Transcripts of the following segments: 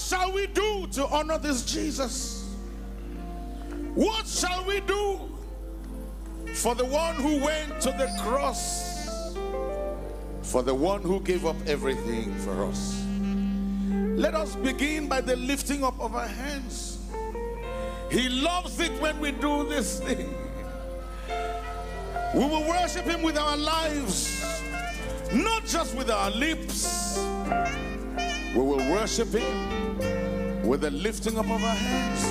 shall we do to honor this Jesus? What shall we do for the one who went to the cross, for the one who gave up everything for us? Let us begin by the lifting up of our hands. He loves it when we do this thing. We will worship him with our lives, not just with our lips. We will worship him with the lifting up of our hands.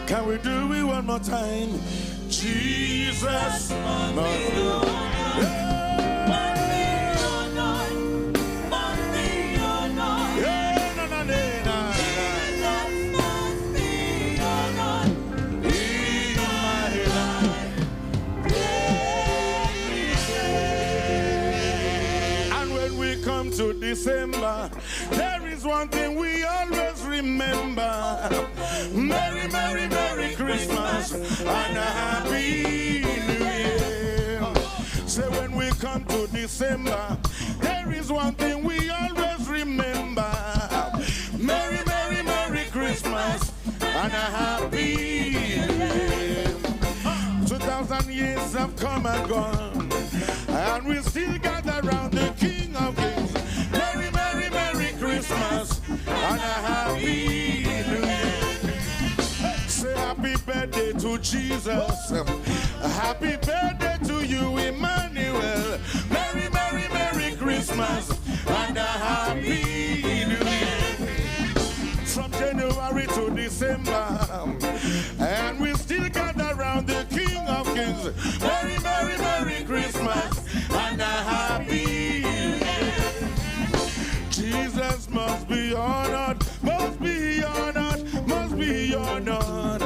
Can we do it one more time? Jesus, my Lord. To December, there is one thing we always remember. Merry, Merry, Merry Christmas and a Happy New Year. So when we come to December, there is one thing we always remember. Merry, Merry, Merry Christmas and a Happy New Year. 2,000 years have come and gone, and we still gather around the King of Kings. Merry, Merry, Merry Christmas and a Happy New Year. Say happy birthday to Jesus. Happy birthday to you, Emmanuel. Merry, Merry, Merry Christmas and a Happy New Year. From January to December, and we still gather around the King of Kings. Merry, Merry, Merry Christmas and a Happy New Year. Jesus must be honored, must be honored, must be honored.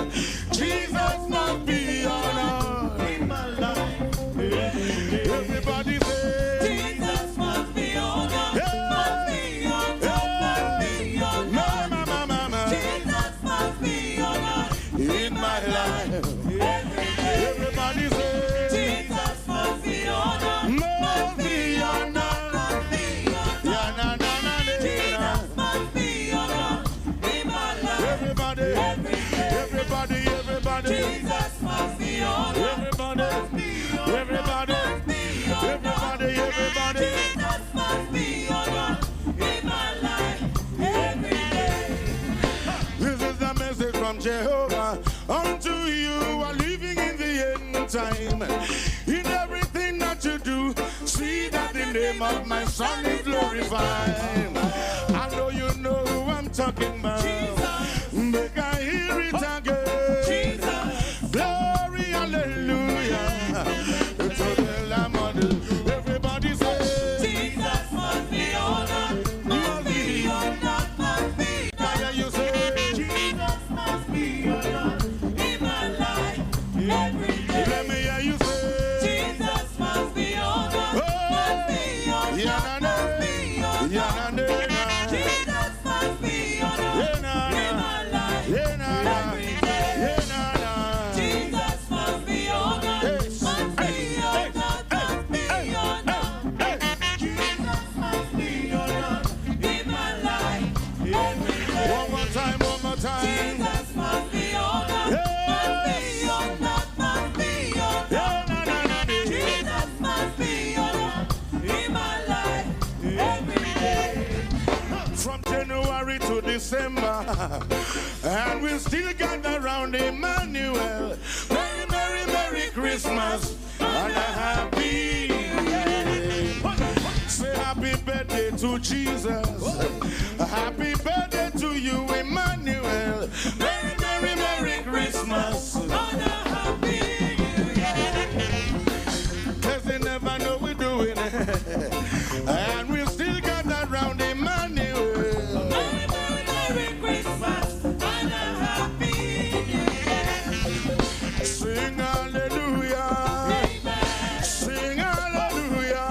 Jesus must be honored in my life. Everybody say, Jesus must be honored, must be honored, must be honored. Mama, mama, mama. Jesus must be honored in my life. Everybody say, Jesus must be honored, must be honored. Jesus must be honored. Everybody, everybody, everybody, everybody. Jesus must be honored in my life every day. This is the message from Jehovah unto you who are living in the end time. In everything that you do, see that the name of my Son is glorified. I know you know who I'm talking about. Jesus. Make I hear it again. Glory, hallelujah, to the Lamb of the. Everybody say, Jesus must be honored, must be honored, must be honored. Why you say, Jesus must be honored in my life every day. Let me hear you say, Jesus must be honored, must be honored, must be honored. Jesus must be honored in my life every day. Jesus must be honored, must be honored, must be honored. Jesus must be honored in my life every day. From January to December, and we still gather around Emmanuel. Merry, Merry, Merry Christmas and a Happy New Year. Say happy birthday to Jesus. Happy birthday to you, Emmanuel. Merry, Merry, Merry Christmas and a Happy New Year. 'Cause they never know we're doing it, and we still got around Emmanuel. Merry, Merry, Merry Christmas and a Happy New Year. Sing hallelujah. Amen. Sing hallelujah.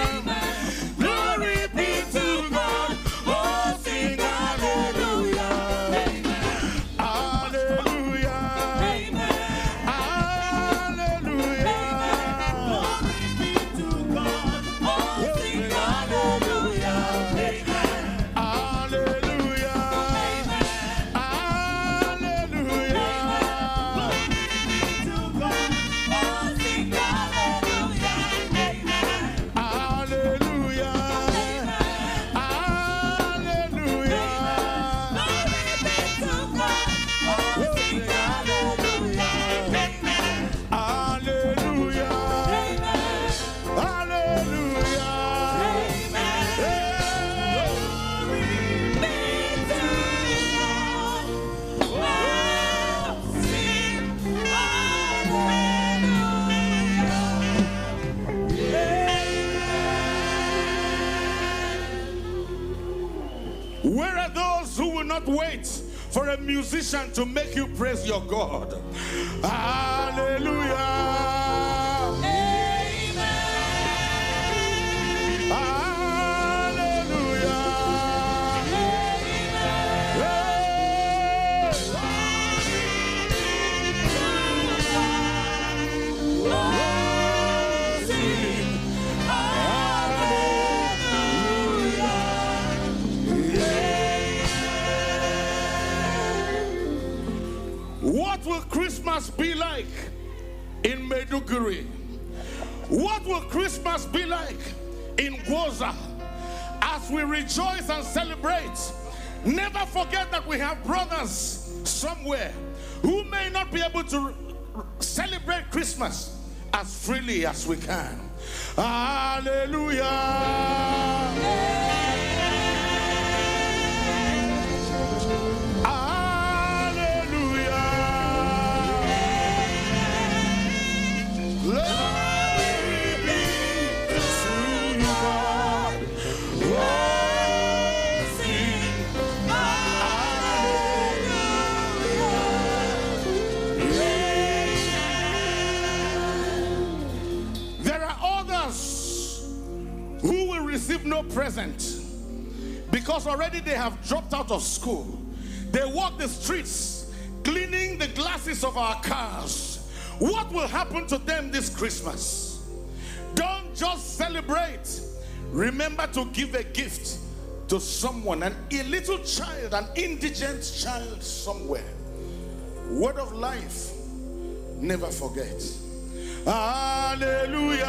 Amen. Glory be to God. Oh, sing hallelujah. Amen. Hallelujah. Amen. Where are those who will not wait for a musician to make you praise your God? Hallelujah. What will Christmas be like in Maiduguri? What will Christmas be like in Gwoza? As we rejoice and celebrate, never forget that we have brothers somewhere who may not be able to celebrate Christmas as freely as we can. Hallelujah. Receive no present because already they have dropped out of school. They walk the streets cleaning the glasses of our cars. What will happen to them this Christmas? Don't just celebrate. Remember to give a gift to someone, a little child, an indigent child somewhere. Word of life, never forget. Hallelujah.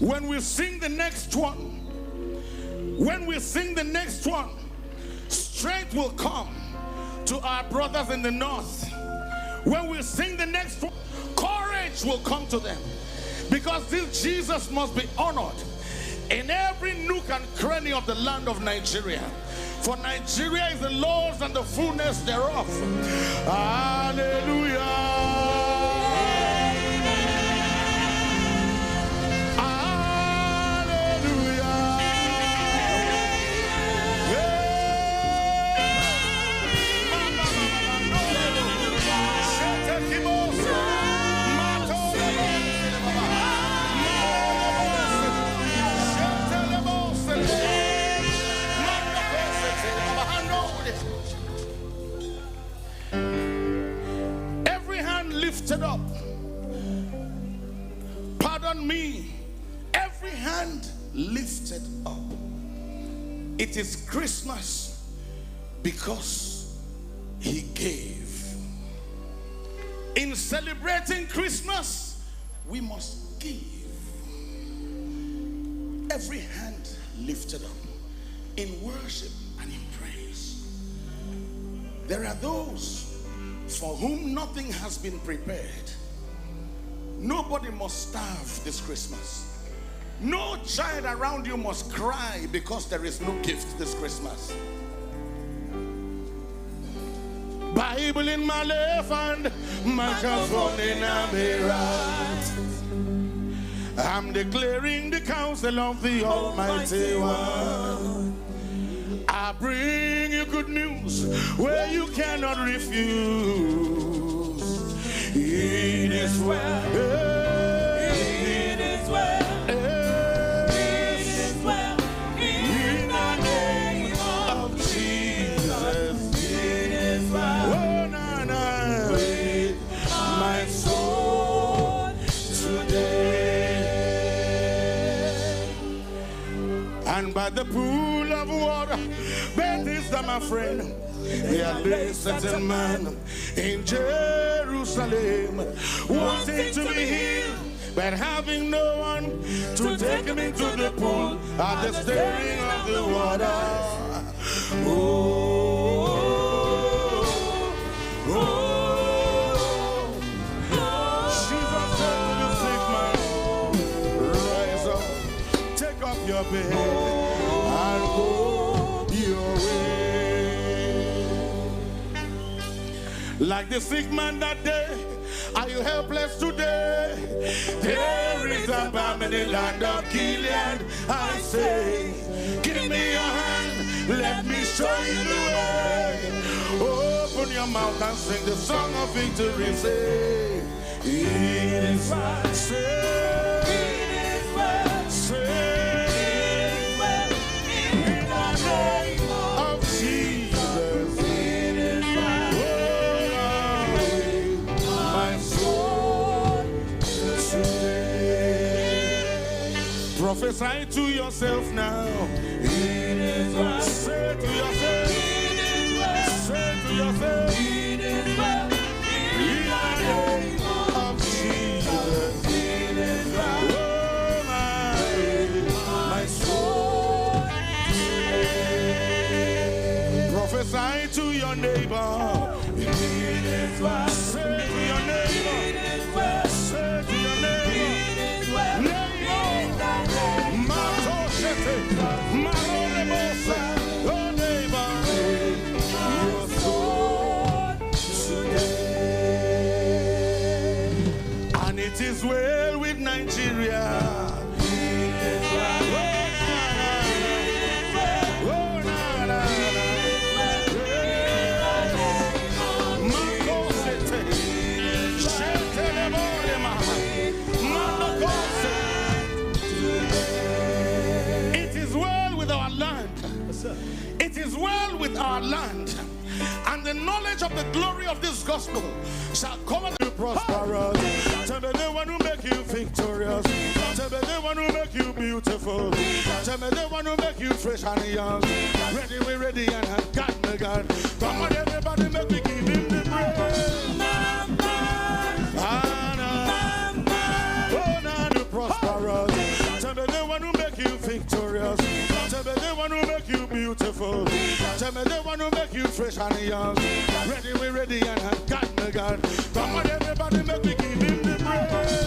When we sing the next one, strength will come to our brothers in the north. When we sing the next one, courage will come to them. Because this Jesus must be honored in every nook and cranny of the land of Nigeria. For Nigeria is the Lord's and the fullness thereof. Hallelujah. Up. Pardon me. Every hand lifted up. It is Christmas because he gave. In celebrating Christmas, we must give. Every hand lifted up in worship and in praise. There are those for whom nothing has been prepared. Nobody must starve this Christmas. No child around you must cry because there is no gift this Christmas. Bible in my left hand, microphone in my right. I'm declaring the counsel of the Almighty One. I bring you good news where you cannot refuse. It is well. It is well. It is well. In the name of Jesus. It is well. Oh, no. With my soul today. And by the pool of water, Bethesda, my friend, there lay a certain man in Jerusalem, wanting to be healed, but having no one to take him into the pool at the stirring of the water. Oh, oh, oh. Like the sick man that day, are you helpless today? There is a balm in the land of Gilead. I say, give me your hand, let me show you the way. Open your mouth and sing the song of victory. Say, it is well. Say, it is well. Say, prophesy to yourself now. It is well. Say to yourself. It is well. Say to yourself. It is well. In the name of Jesus. It is well. Oh my soul. Prophesy to your neighbor. It is well. Say to your neighbor. It is well. Say to your neighbor. It is well. And it is well with Nigeria. It is well with our land, and the knowledge of the glory of this gospel shall come and prosper us. Tell me the one who make you victorious. Tell me the one who make you beautiful. Tell me the one who make you fresh and young. Ready, we ready, and I got me God. Come on, everybody, make me give him the praise. Oh, now to prosper us. Tell me the one who make you victorious. Tell me the one who make you beautiful. Tell me the one who make you fresh and young. Ready, we ready, and I got me God. Come on, everybody, make me give him the praise.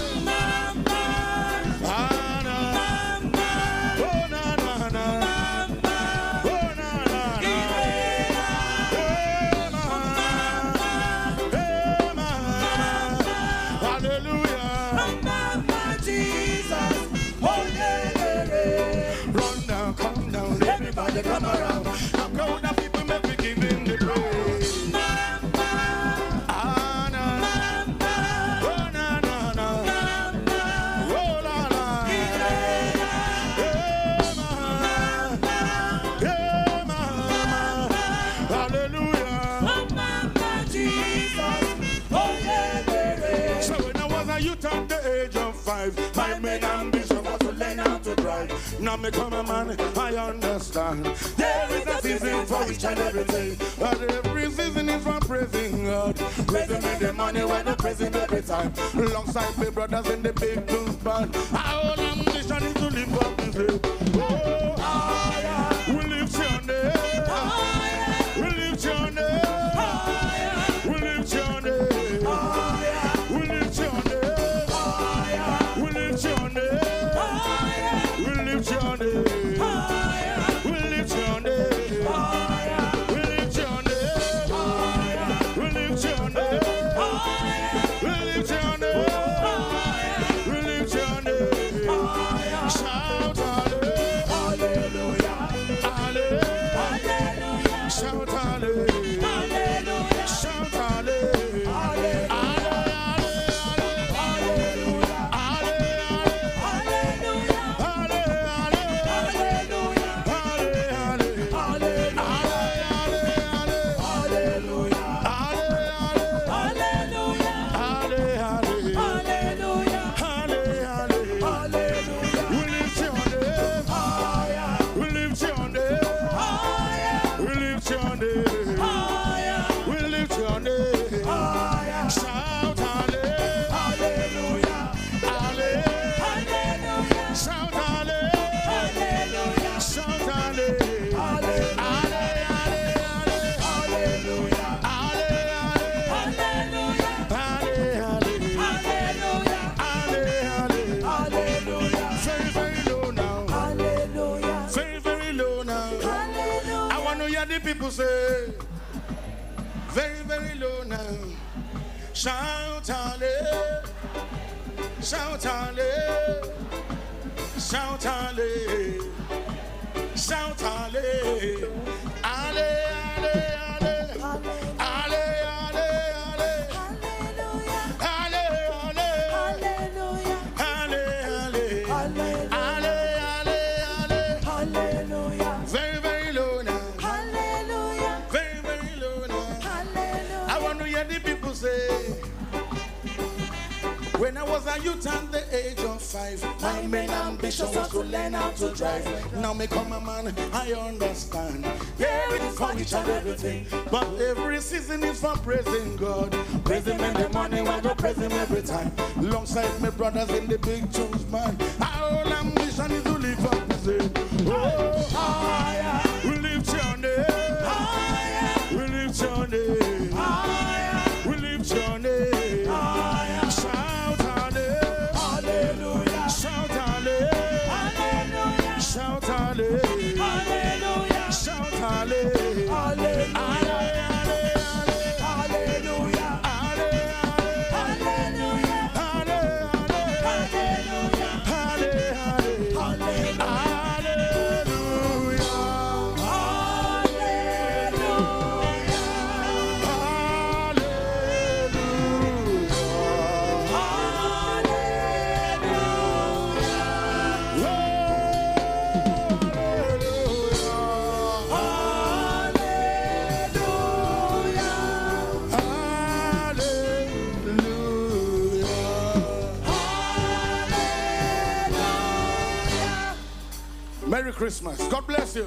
Come around, a crowd of people make me give him the praise. Ah, na, oh, na, na, na, oh, la, la, hey, ma, hallelujah, Jesus, oh, yeah. So when I was a youth at the age of 5, my main ambition was to learn how to drive. Now me come a man, I understand. There is a season for each and everything, but every season is for praising God. Praising me the money when I'm praising every time. Alongside my brothers in the big blues band. Our ambition is to live up this way. Oh, yeah. We lift your name. We lift your name. We lift your name. We lift your name. We lift your name. We lift your name. We lift your name. We lift your name. We lift your name. We lift your name. We lift your name. Shout hallelujah. Hallelujah. Shout hallelujah. Shout hallelujah. People say, very very low now. Shout hallelujah, shout hallelujah, shout hallelujah, shout hallelujah, very, very low now. Very, very low now. I want to hear the people say, when I was a youth at the age of 5, my main ambition was to learn how to drive. Now me come a man, I understand. Yeah, it is for each and everything, but every season is for praising God. Praise Him in the morning, I go praise Him every time. Alongside my brothers in the big tunes, man. Our whole ambition is to live up to say, oh, higher. We lift your name. Higher. We lift your name. Higher. We lift your name. Higher. Shout hallelujah. Hallelujah. Shout hallelujah. Shout hallelujah. Hallelujah. Shout hallelujah. Hallelujah. Merry Christmas. God bless you.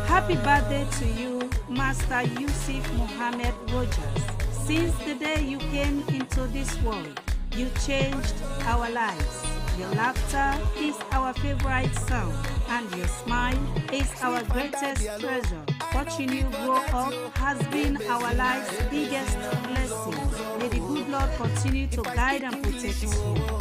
Happy birthday to you, Master Yusuf Mohammed Rogers. Since the day you came into this world, you changed our lives. Your laughter is our favorite sound, and your smile is our greatest treasure. Watching you grow up has been our life's biggest blessing. May the good Lord continue to guide and protect you.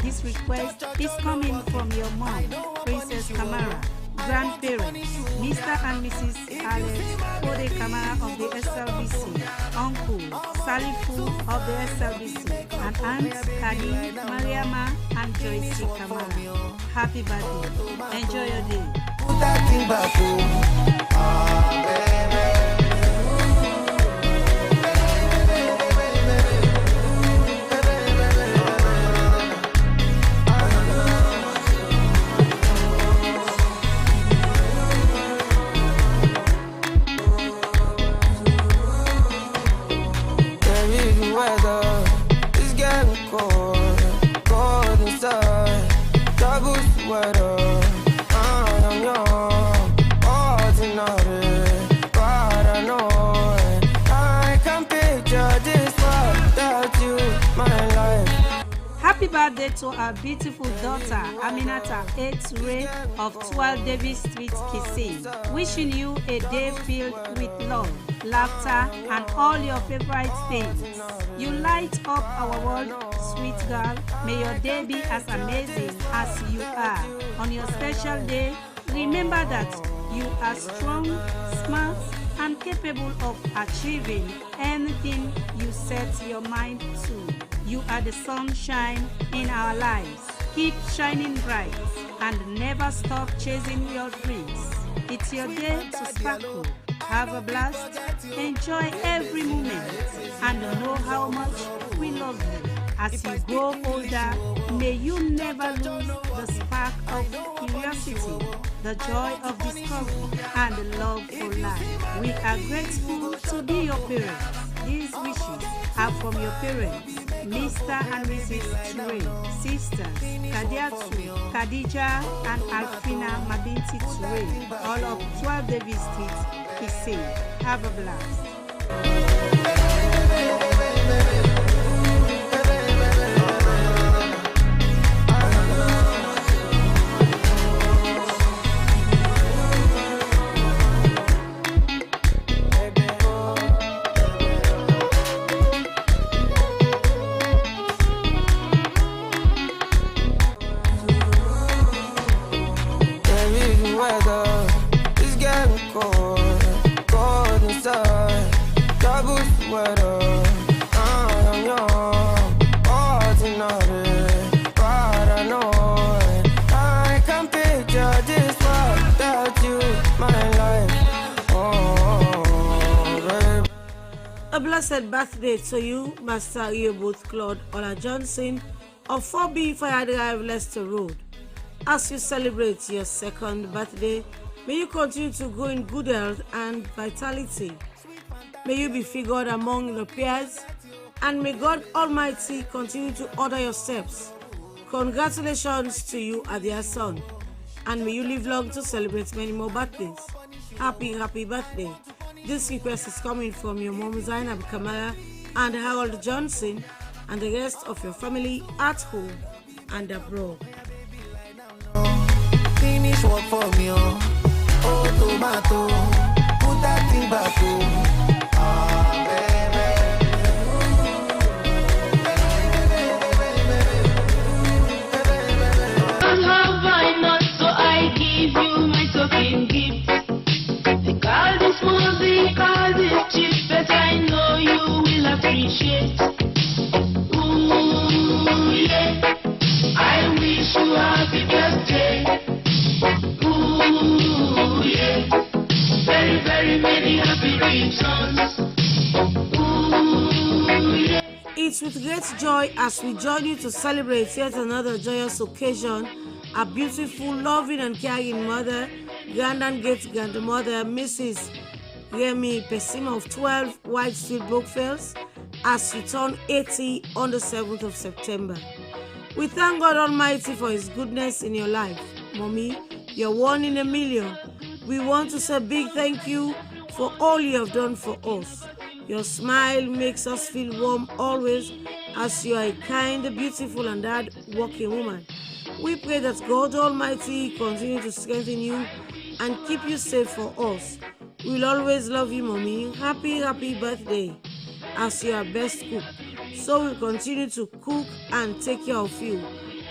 This request is coming from your mom, Princess Kamara. Grandparents, Mr. and Mrs. Alex Ode Kamara of the SLBC, Uncle Salifu of the SLBC, and Aunt Kadi, Mariama, and Joyce Kamara. Happy birthday. Enjoy your day. Happy birthday to our beautiful daughter, Aminata 8th Ray of 12 Davis Street, Kisii. Wishing you a day filled with love, laughter, and all your favorite things. You light up our world, sweet girl. May your day be as amazing as you are. On your special day, remember that You are strong, smart, and capable of achieving anything you set your mind to. You are the sunshine in our lives. Keep shining bright and never stop chasing your dreams. It's your day to sparkle. Have a blast, enjoy every moment, and know how much we love you. As you grow older, may you never lose the spark of curiosity, the joy of discovery, and the love for life. We are grateful to be your parents. These wishes are from your parents, Mr. and Mrs. Ture, sisters Kadiatu, Khadija, and Alfina Mabinti Ture, all of 12 Davis Street, Kise. Have a blast. A blessed birthday to you, Master Yeobot Claude Ola Johnson of 4B Fire Drive, Leicester Road. As you celebrate your second birthday, may you continue to grow in good health and vitality. May you be figured among your peers, and may God Almighty continue to order your steps. Congratulations to you, dear son, and may you live long to celebrate many more birthdays. Happy birthday. This request is coming from your mom Zainab Kamara and Harold Johnson and the rest of your family at home and abroad. Finish work for me, oh tomato, put that thing back home. Have I not, so I give you my token gift. Call this music, call this cheap, but I know you will appreciate. Ooh, yeah, I wish you happy birthday. Ooh, yeah, very, very many happy returns. Ooh, yeah. It's with great joy as we join you to celebrate yet another joyous occasion. A beautiful, loving, and caring mother, grand and great-grandmother, Mrs. Remy Pesima of 12 White Street, Brookfields, as she turned 80 on the 7th of September. We thank God Almighty for His goodness in your life. Mommy, you're one in a million. We want to say a big thank you for all you have done for us. Your smile makes us feel warm always, as you are a kind, beautiful, and hard-working woman. We pray that God Almighty continue to strengthen you and keep you safe for us. We will always love you, Mommy. Happy birthday, as you are best cook. So we'll continue to cook and take care of you.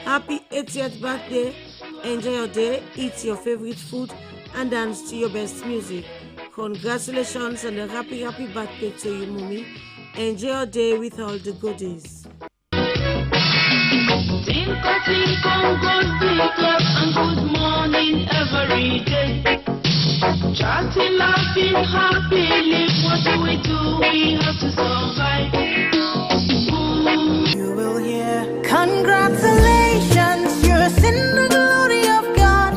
Happy 80th birthday. Enjoy your day, eat your favorite food, and dance to your best music. Congratulations and a happy birthday to you, Mommy. Enjoy your day with all the goodies. And good morning every day. Chatting, laughing, happy, what do? We have to survive. Ooh. You will hear, congratulations, you're in the glory of God.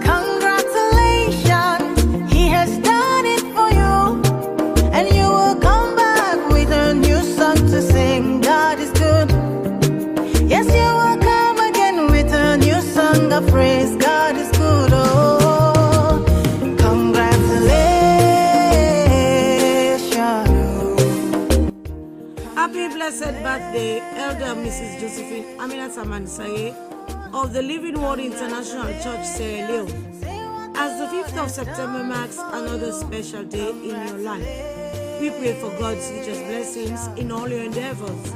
Congratulations, He has done it for you. And you will come back with a new song to sing. God is good. Yes, you will come again with a new song of praise. God is good, oh, congratulations. Happy blessed birthday, Elder Mrs. Josephine Aminata Mansaye of the Living Word International Church, Sierra Leone. As the 5th of September marks another special day in your life, we pray for God's richest blessings in all your endeavors.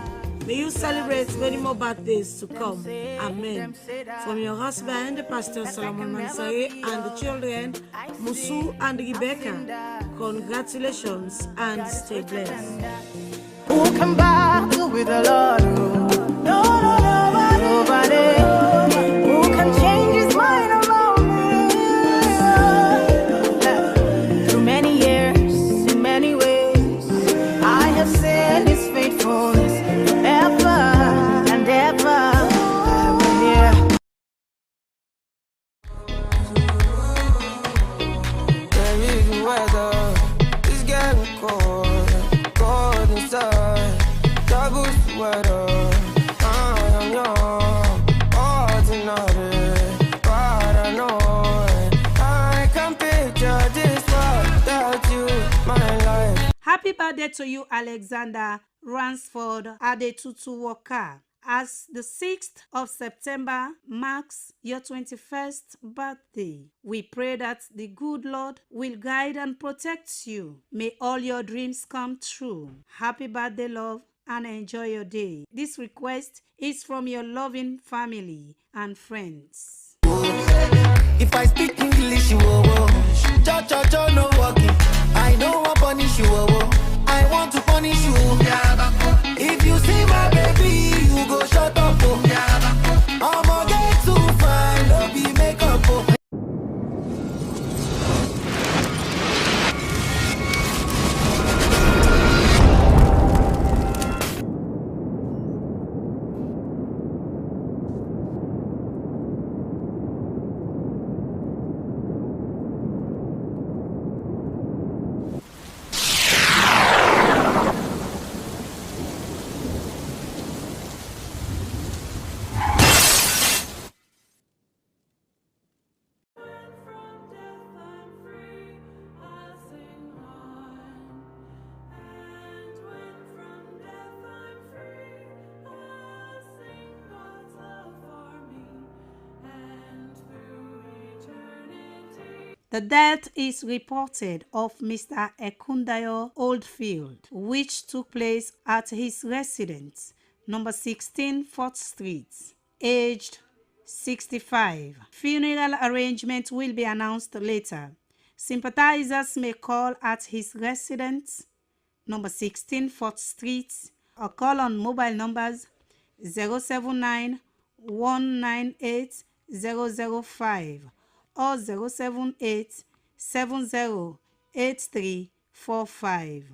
May you celebrate many more birthdays to come. Amen. From your husband, Pastor Solomon Mansari, and the children, Musu and Rebecca, congratulations and stay blessed. Who can battle with the Lord? No, no, nobody. Who can change his mind about me? Through many years, in many ways, I have seen his faithfulness forever and ever. Baby, weather is getting cold, cold inside. Double sweater, I am young, ordinary, paranoid. I can picture this world without you, my life. Happy birthday to you, Alexander Ransford Adetutu Walker. As the 6th of September marks your 21st birthday, we pray that the good Lord will guide and protect you. May all your dreams come true. Happy birthday, love, and enjoy your day. This request is from your loving family and friends. If I speak English, you cha no walking. I know I punish you, I want to punish you. If you see my baby, you go shut up. I'ma get too fine, don't be makeup. The death is reported of Mr. Ekundayo Oldfield, which took place at his residence, number 16 4th Street, aged 65. Funeral arrangement will be announced later. Sympathizers may call at his residence, number 16 4th Street, or call on mobile numbers 079 198 005 or 078 708345.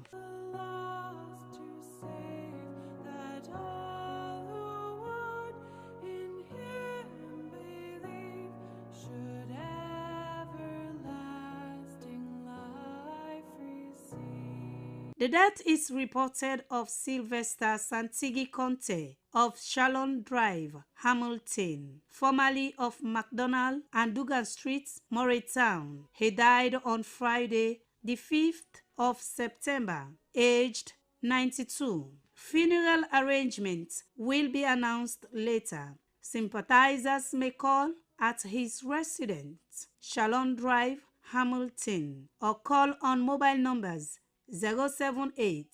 The death is reported of Sylvester Santigi Conte of Shalom Drive, Hamilton, formerly of McDonald and Dugan Street, Freetown. He died on Friday, the 5th of September, aged 92. Funeral arrangements will be announced later. Sympathizers may call at his residence, Shalom Drive, Hamilton, or call on mobile numbers 078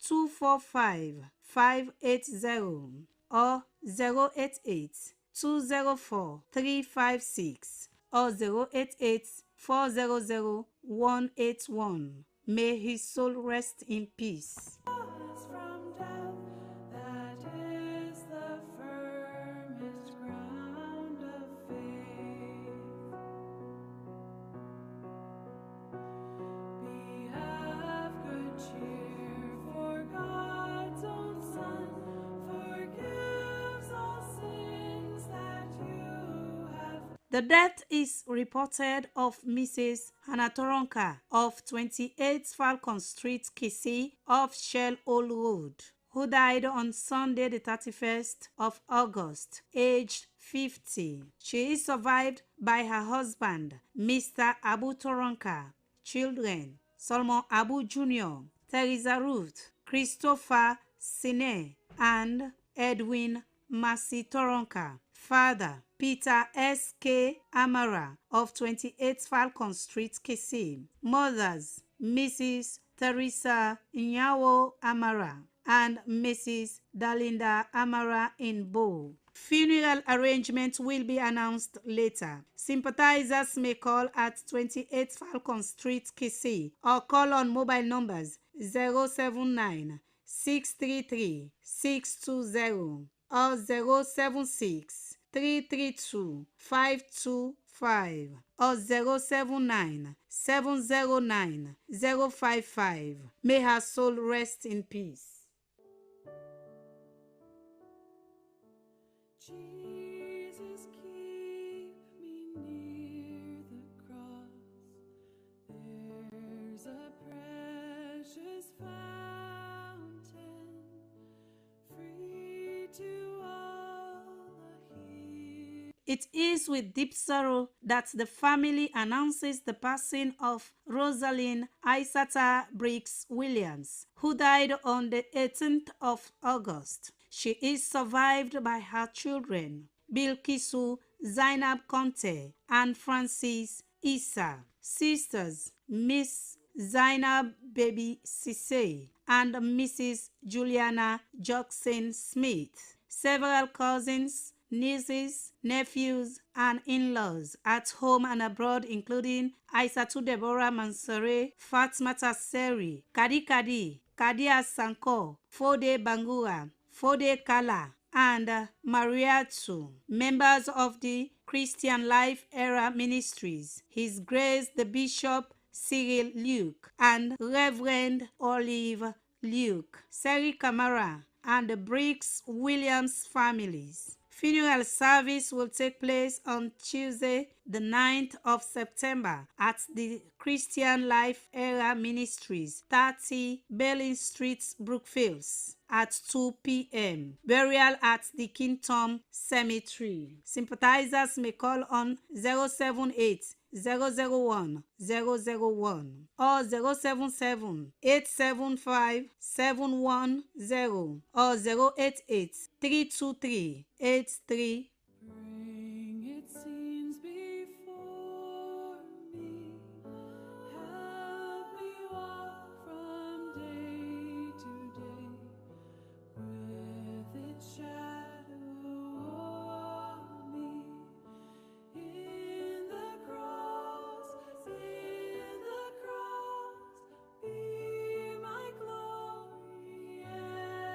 245 580 or 088 204 356 or 088 400 181. May his soul rest in peace. The death is reported of Mrs. Hannah Toronka of 28 Falcon Street, Kisii, off Shell Old Road, who died on Sunday the 31st of August, aged 50. She is survived by her husband, Mr. Abu Toronka, children, Solomon Abu Jr., Teresa Ruth, Christopher Sine, and Edwin Mercy Toronka. Father, Peter S.K. Amara of 28 Falcon Street, Kisii. Mothers, Mrs. Teresa Nyawo Amara and Mrs. Dalinda Amara in Bow. Funeral arrangements will be announced later. Sympathizers may call at 28 Falcon Street, Kisii, or call on mobile numbers 079 633 620 or 076 332 525 or 079 709 055. May her soul rest in peace. Jesus, keep me near the cross. There's a precious fountain, free to all the healed. It is with deep sorrow that the family announces the passing of Rosalind Isata Briggs Williams, who died on the 18th of August. She is survived by her children, Bilkisu Zainab Conte and Francis Issa, sisters Miss Zainab Baby Sise and Mrs. Juliana Jackson Smith, several cousins, nieces, nephews, and in-laws at home and abroad, including Aisatu Deborah Mansare, Fatmata Seri, Kadi Kadi, Kadia Sanko, Fode Bangura, Fode Kala, and Mariatu, members of the Christian Life Era Ministries, His Grace the Bishop Cyril Luke, and Reverend Olive Luke, Seri Kamara, and the Briggs Williams families. Funeral service will take place on Tuesday, the 9th of September at the Christian Life Era Ministries, 30 Berlin Street, Brookfields, at 2 p.m. Burial at the Kingdom Cemetery. Sympathizers may call on 078 001 001 or 077 875 710 or 088 323 83. Bring its scenes before me. Help me walk from day to day with its shadow on me. In the cross, be my glory ever.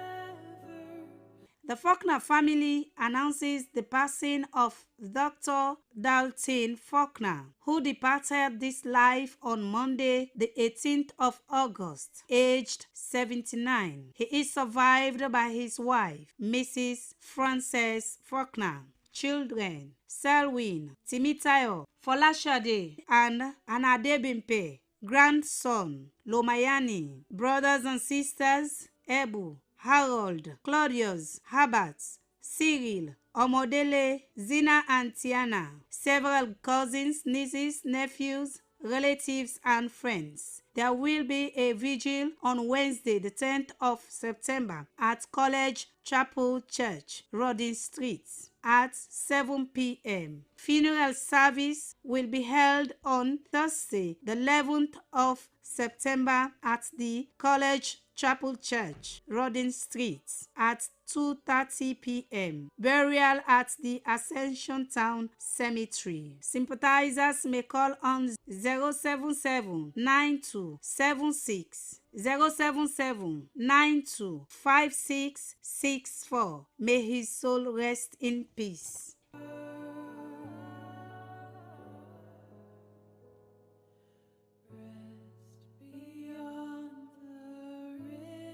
The Faulkner family announces the passing of Dr. Dalton Faulkner, who departed this life on Monday, the 18th of August, aged 79. He is survived by his wife, Mrs. Frances Faulkner, children, Selwyn, Timitayo, Folashade, and Anadebimpe, grandson, Lomayani, brothers and sisters, Ebu, Harold, Claudius, Herbert, Cyril, Omodele, Zina and Tiana, several cousins, nieces, nephews, relatives, and friends. There will be a vigil on Wednesday, the 10th of September at College Chapel Church, Rodin Street, at 7 p.m. Funeral service will be held on Thursday, the 11th of September at the College Chapel Church, Rodin Street, at 2:30 p.m. Burial at the Ascension Town Cemetery. Sympathizers may call on 077 9276 077 92 5664. May his soul rest in peace. Beyond the river.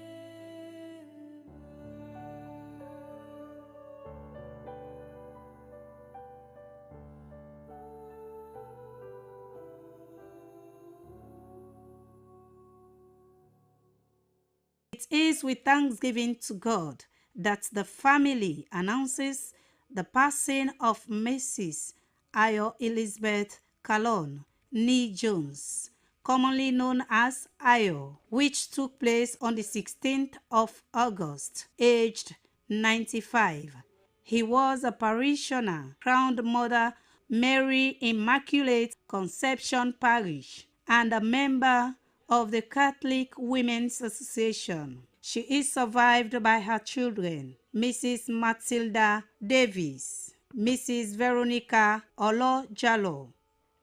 It is with thanksgiving to God that the family announces the passing of Mrs. Ayo Elizabeth Calon Nee Jones, commonly known as Ayo, which took place on the 16th of August, aged 95. He was a parishioner, crowned Mother Mary Immaculate Conception Parish, and a member of the Catholic Women's Association. She is survived by her children, Mrs. Matilda Davis, Mrs. Veronica Olo-Jallo,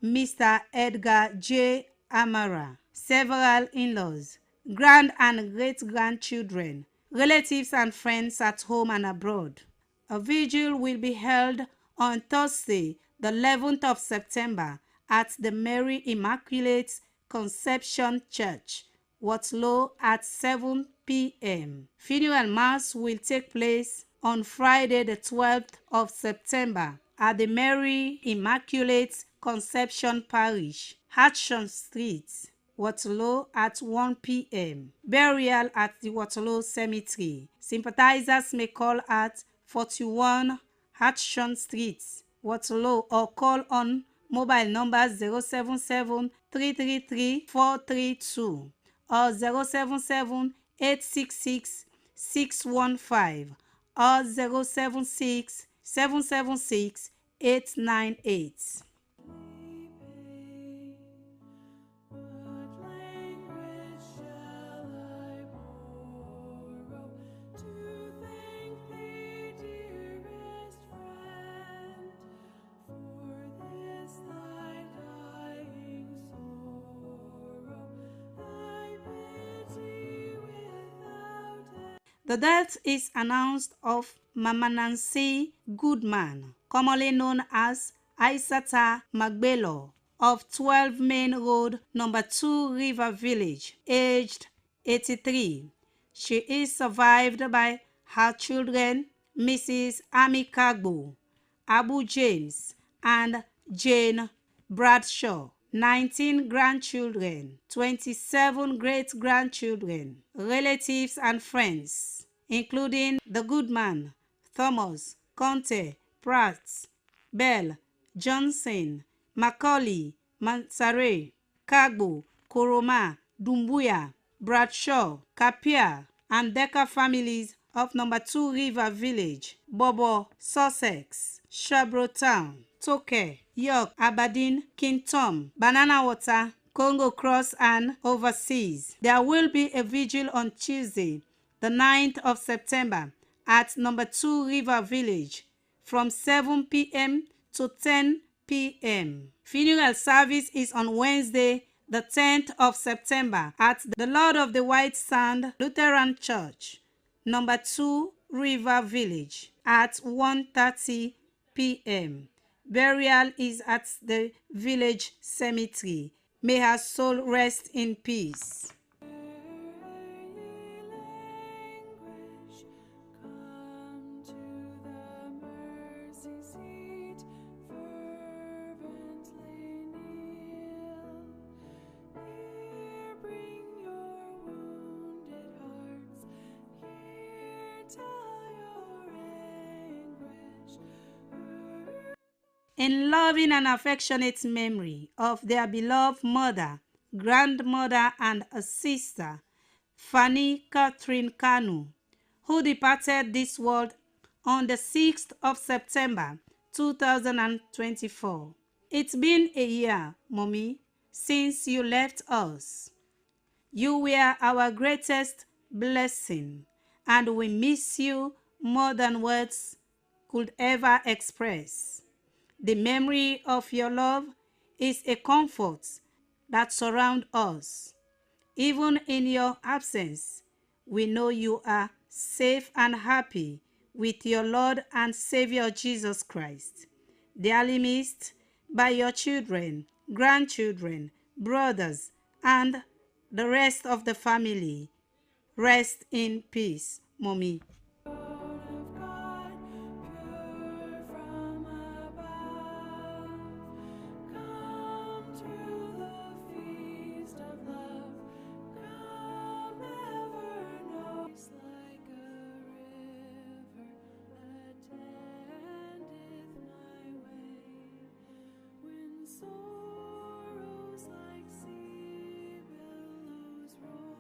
Mr. Edgar J. Amara, several in-laws, grand and great-grandchildren, relatives and friends at home and abroad. A vigil will be held on Thursday, the 11th of September, at the Mary Immaculate Conception Church, Waterloo, at 7 p.m. Funeral Mass will take place on Friday, the 12th of September, at the Mary Immaculate Conception Parish, Hatchon Street, Waterloo, at 1 p.m. Burial at the Waterloo Cemetery. Sympathizers may call at 41 Hatchon Street, Waterloo, or call on mobile numbers 077-333-432 or 077-866-615 or 076-776-898. What language shall I borrow to thank thee, dearest friend, for this thy dying sorrow, thy pity without end? The death is announced of Mama Nancy Goodman, commonly known as Aisata Magbelo, of 12 Main Road, number 2 River Village, aged 83. She is survived by her children, Mrs. Ami Kagbo, Abu James, and Jane Bradshaw, 19 grandchildren, 27 great-grandchildren, relatives and friends, including the Goodman, Thomas, Conte, Pratt, Bell, Johnson, Macaulay, Mansare, Kagbo, Koroma, Dumbuya, Bradshaw, Kapia, and Decker families of number 2 River Village, Bobo, Sussex, Shabro Town, Toke, York, Aberdeen, Kingdom, Banana Water, Congo Cross, and overseas. There will be a vigil on Tuesday, the 9th of September, at number 2 River Village from 7 p.m. to 10 p.m. Funeral service is on Wednesday, the 10th of September, at the Lord of the White Sand Lutheran Church, number 2 River Village, at 1:30 p.m. Burial is at the village cemetery. May her soul rest in peace. Language, come to the mercy seat, fervently kneel. Here bring your wounded hearts, here tell your anguish. In loving and affectionate memory of their beloved mother, grandmother, and a sister, Fanny Catherine Kanu, who departed this world on the 6th of September 2024. It's been a year, Mommy, since you left us. You were our greatest blessing, and we miss you more than words could ever express. The memory of your love is a comfort that surrounds us. Even in your absence, we know you are safe and happy with your Lord and Savior Jesus Christ, dearly missed by your children, grandchildren, brothers, and the rest of the family. Rest in peace, Mommy. Of God, pure from above, come to the feast of love, come ever know, like a river attendeth my way, when sorrows like sea billows roll.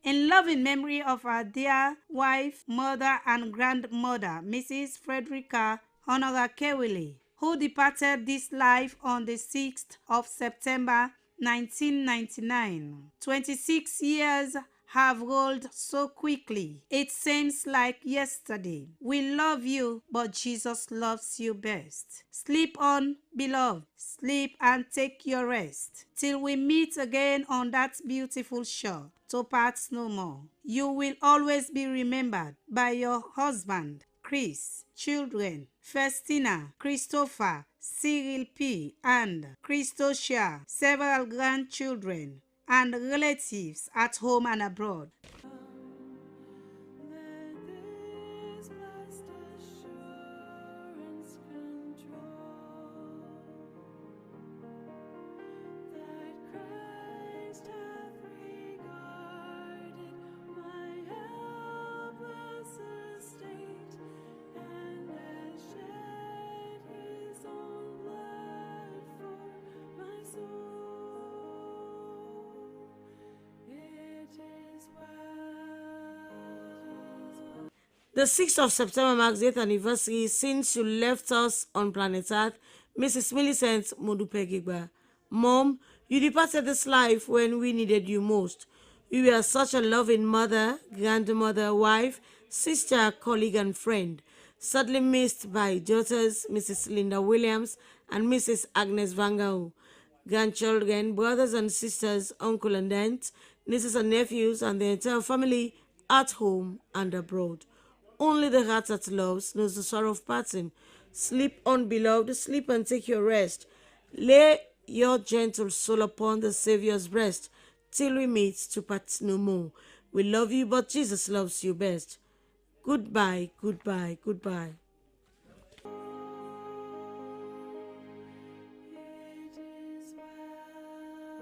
In loving memory of our dear wife, mother, and grandmother, Mrs. Frederica Honora Kewili, who departed this life on the 6th of September 1999. 26 years have rolled so quickly. It seems like yesterday. We love you, but Jesus loves you best. Sleep on, beloved. Sleep and take your rest till we meet again on that beautiful shore to part no more. You will always be remembered by your husband, Chris, children, Festina, Christopher, Cyril P., and Christosia, several grandchildren, and relatives at home and abroad. Let this blessed assurance control that Christ hath regarded my helpless estate and has shed his own blood for my soul. It is well. The 6th of September marks the 8th anniversary since you left us on planet Earth, Mrs. Millicent Modupegigba. Mom, you departed this life when we needed you most. You were such a loving mother, grandmother, wife, sister, colleague, and friend. Sadly missed by daughters Mrs. Linda Williams and Mrs. Agnes Vangao. Grandchildren, brothers and sisters, uncle and aunt, nieces and nephews, and the entire family at home and abroad. Only the heart that loves knows the sorrow of parting. Sleep on, beloved, sleep and take your rest. Lay your gentle soul upon the Savior's breast, till we meet to part no more. We love you, but Jesus loves you best. Goodbye, goodbye, goodbye. It is well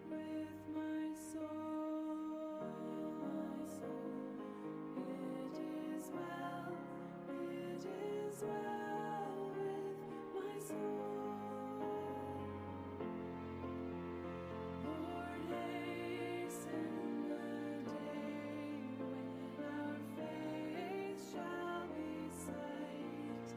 with my soul. It is well with my soul. Lord, hasten the day when our faith shall be sight.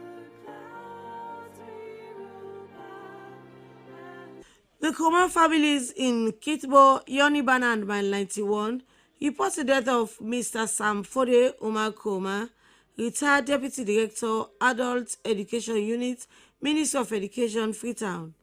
The clouds we will pass. The Koma families in Kitbo, Yonibana, and Mile 91 report the death of Mr. Sam Fode Umar Koma, retired Deputy Director, Adult Education Unit, Ministry of Education, Freetown.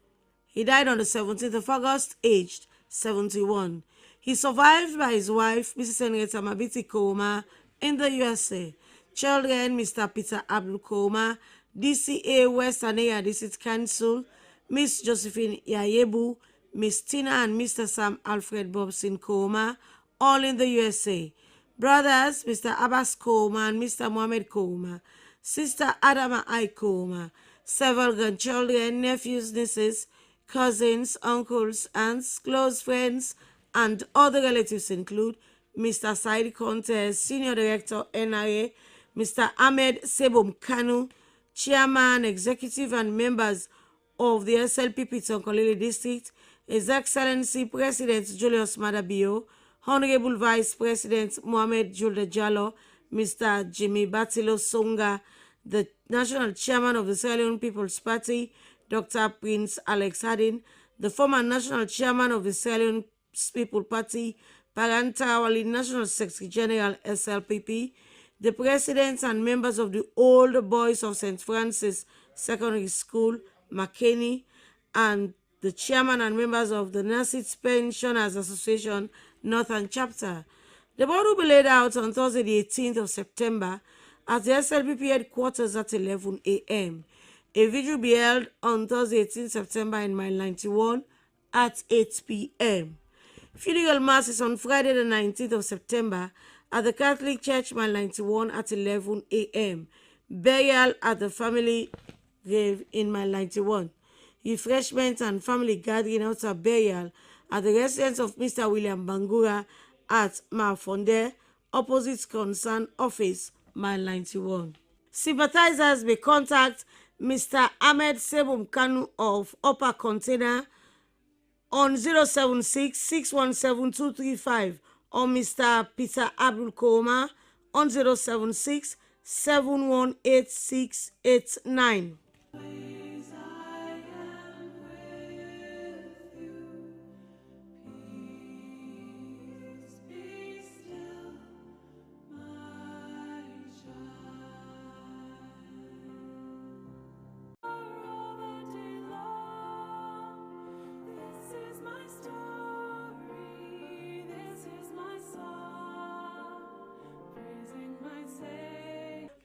He died on the 17th of August, aged 71. He survived by his wife, Mrs. Henrietta Mabiti Koma, in the USA. Children, Mr. Peter Abdul Koma, DCA Western Area District Council, Miss Josephine Yayebu, Miss Tina and Mr. Sam Alfred Bobson Koma, all in the USA. Brothers, Mr. Abbas Koma and Mr. Mohammed Koma, Sister Adama I Koma, several grandchildren, nephews, nieces, cousins, uncles, aunts, close friends, and other relatives include Mr. Said Conte, Senior Director, NRA, Mr. Ahmed Sebum Kanu, Chairman, Executive, and members of the SLPP Tonkolili District, His Excellency President Julius Madabio, Honorable Vice President Mohamed Julde Jallo, Mr. Jimmy Batilo Songa, the National Chairman of the Sierra Leone People's Party, Dr. Prince Alex Hadin, the former National Chairman of the Sierra Leone People Party, Parantawali National Secretary General SLPP, the presidents and members of the Old Boys of St. Francis Secondary School, Makeni, and the chairman and members of the Nurses Pensioners Association, Northern Chapter. The board will be laid out on Thursday, the 18th of September, at the SLPP headquarters at 11 a.m. A vigil will be held on Thursday, 18th September in Mile 91 at 8 p.m. Funeral Mass is on Friday, the 19th of September, at the Catholic Church, Mile 91 at 11 a.m. Burial at the family grave in Mile 91. Refreshment and family gathering after burial at the residence of Mr. William Bangura at Mafonde, opposite Concern Office, Mile 91. Sympathizers may contact Mr. Ahmed Sebum Kanu of Upper Container on 076-617-235 or Mr. Peter Abdul Koma on 076 718689.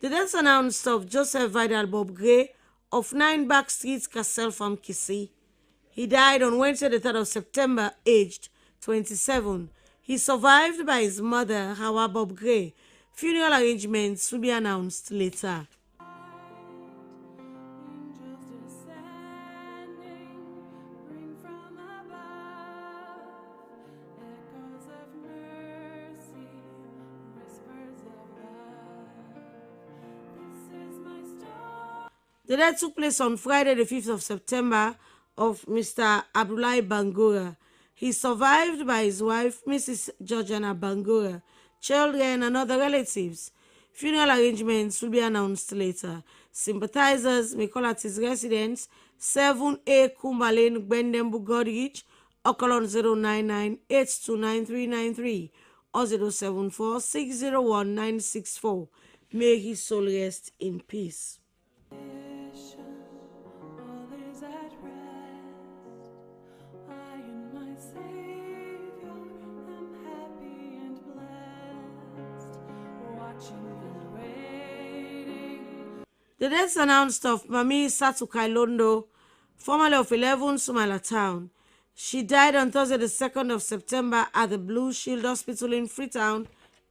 The death announced of Joseph Vidal Bob Gray of 9 Back Street, Castle Farm, Kissy. He died on Wednesday, the 3rd of September, aged 27. He survived by his mother, Hawa Bob Gray. Funeral arrangements will be announced later. The death took place on Friday, the 5th of September, of Mr. Abdullahi Bangura. He survived by his wife, Mrs. Georgiana Bangura, children, and other relatives. Funeral arrangements will be announced later. Sympathizers may call at his residence, 7A Kumba Lane, Gbendembu, Godrich, or call on 099-829393 or 074-601-964. May his soul rest in peace. All is at rest. I and my Savior am happy and blessed, watching and waiting. The death announced of Mami Satu Kailondo, formerly of 11 Sumala Town. She died on Thursday, the 2nd of September at the Blue Shield Hospital in Freetown,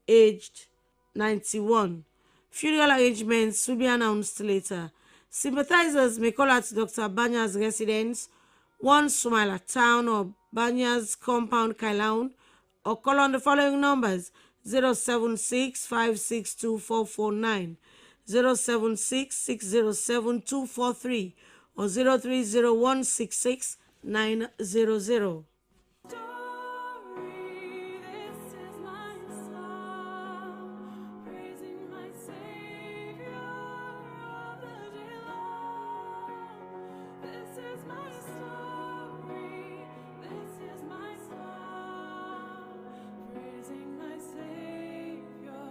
aged 91. Funeral arrangements will be announced later. Sympathizers may call at Dr. Banya's residence, 1 Sumala Town or Banya's Compound, Kailaun, or call on the following numbers: 076-562-449, 076-607-243, or 030-166-900. This is my song, praising my Savior all the day long. This is my story, this is my song, praising my Savior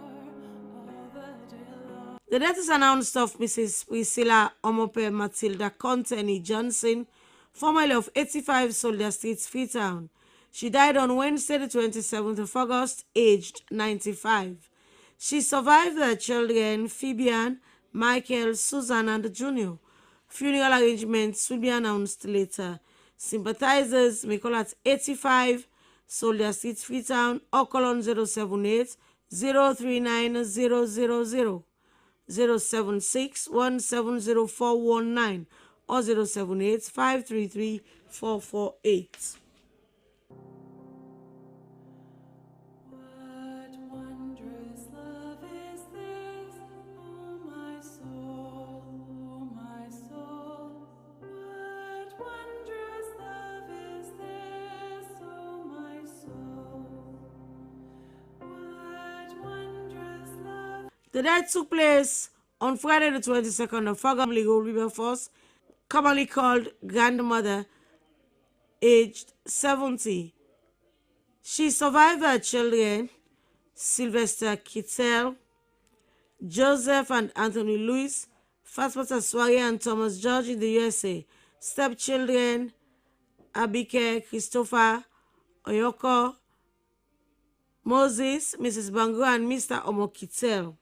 all the day long. The death is announced of Mrs. Priscilla Omope Matilda Conteny Johnson, formerly of 85 Soldier Street, Freetown. She died on Wednesday, the 27th of August, aged 95. She survived her children, Phoebian, Michael, Susan, and Junior. Funeral arrangements will be announced later. Sympathizers may call at 85 Soldier Street, Freetown, or call on 078 039 000, 076 170 or 078 533 448. What wondrous love is this, oh my soul, oh my soul. What wondrous love is this, oh my soul. What wondrous love. The death took place on Friday, the 22nd of August, Legal Wilberforce, commonly called Grandmother, aged 70. She survived her children, Sylvester Kittel, Joseph and Anthony Lewis, Fatmata Swari and Thomas George in the USA, stepchildren, Abike, Christopher, Oyoko, Moses, Mrs. Bangura, and Mr. Omo Kittel.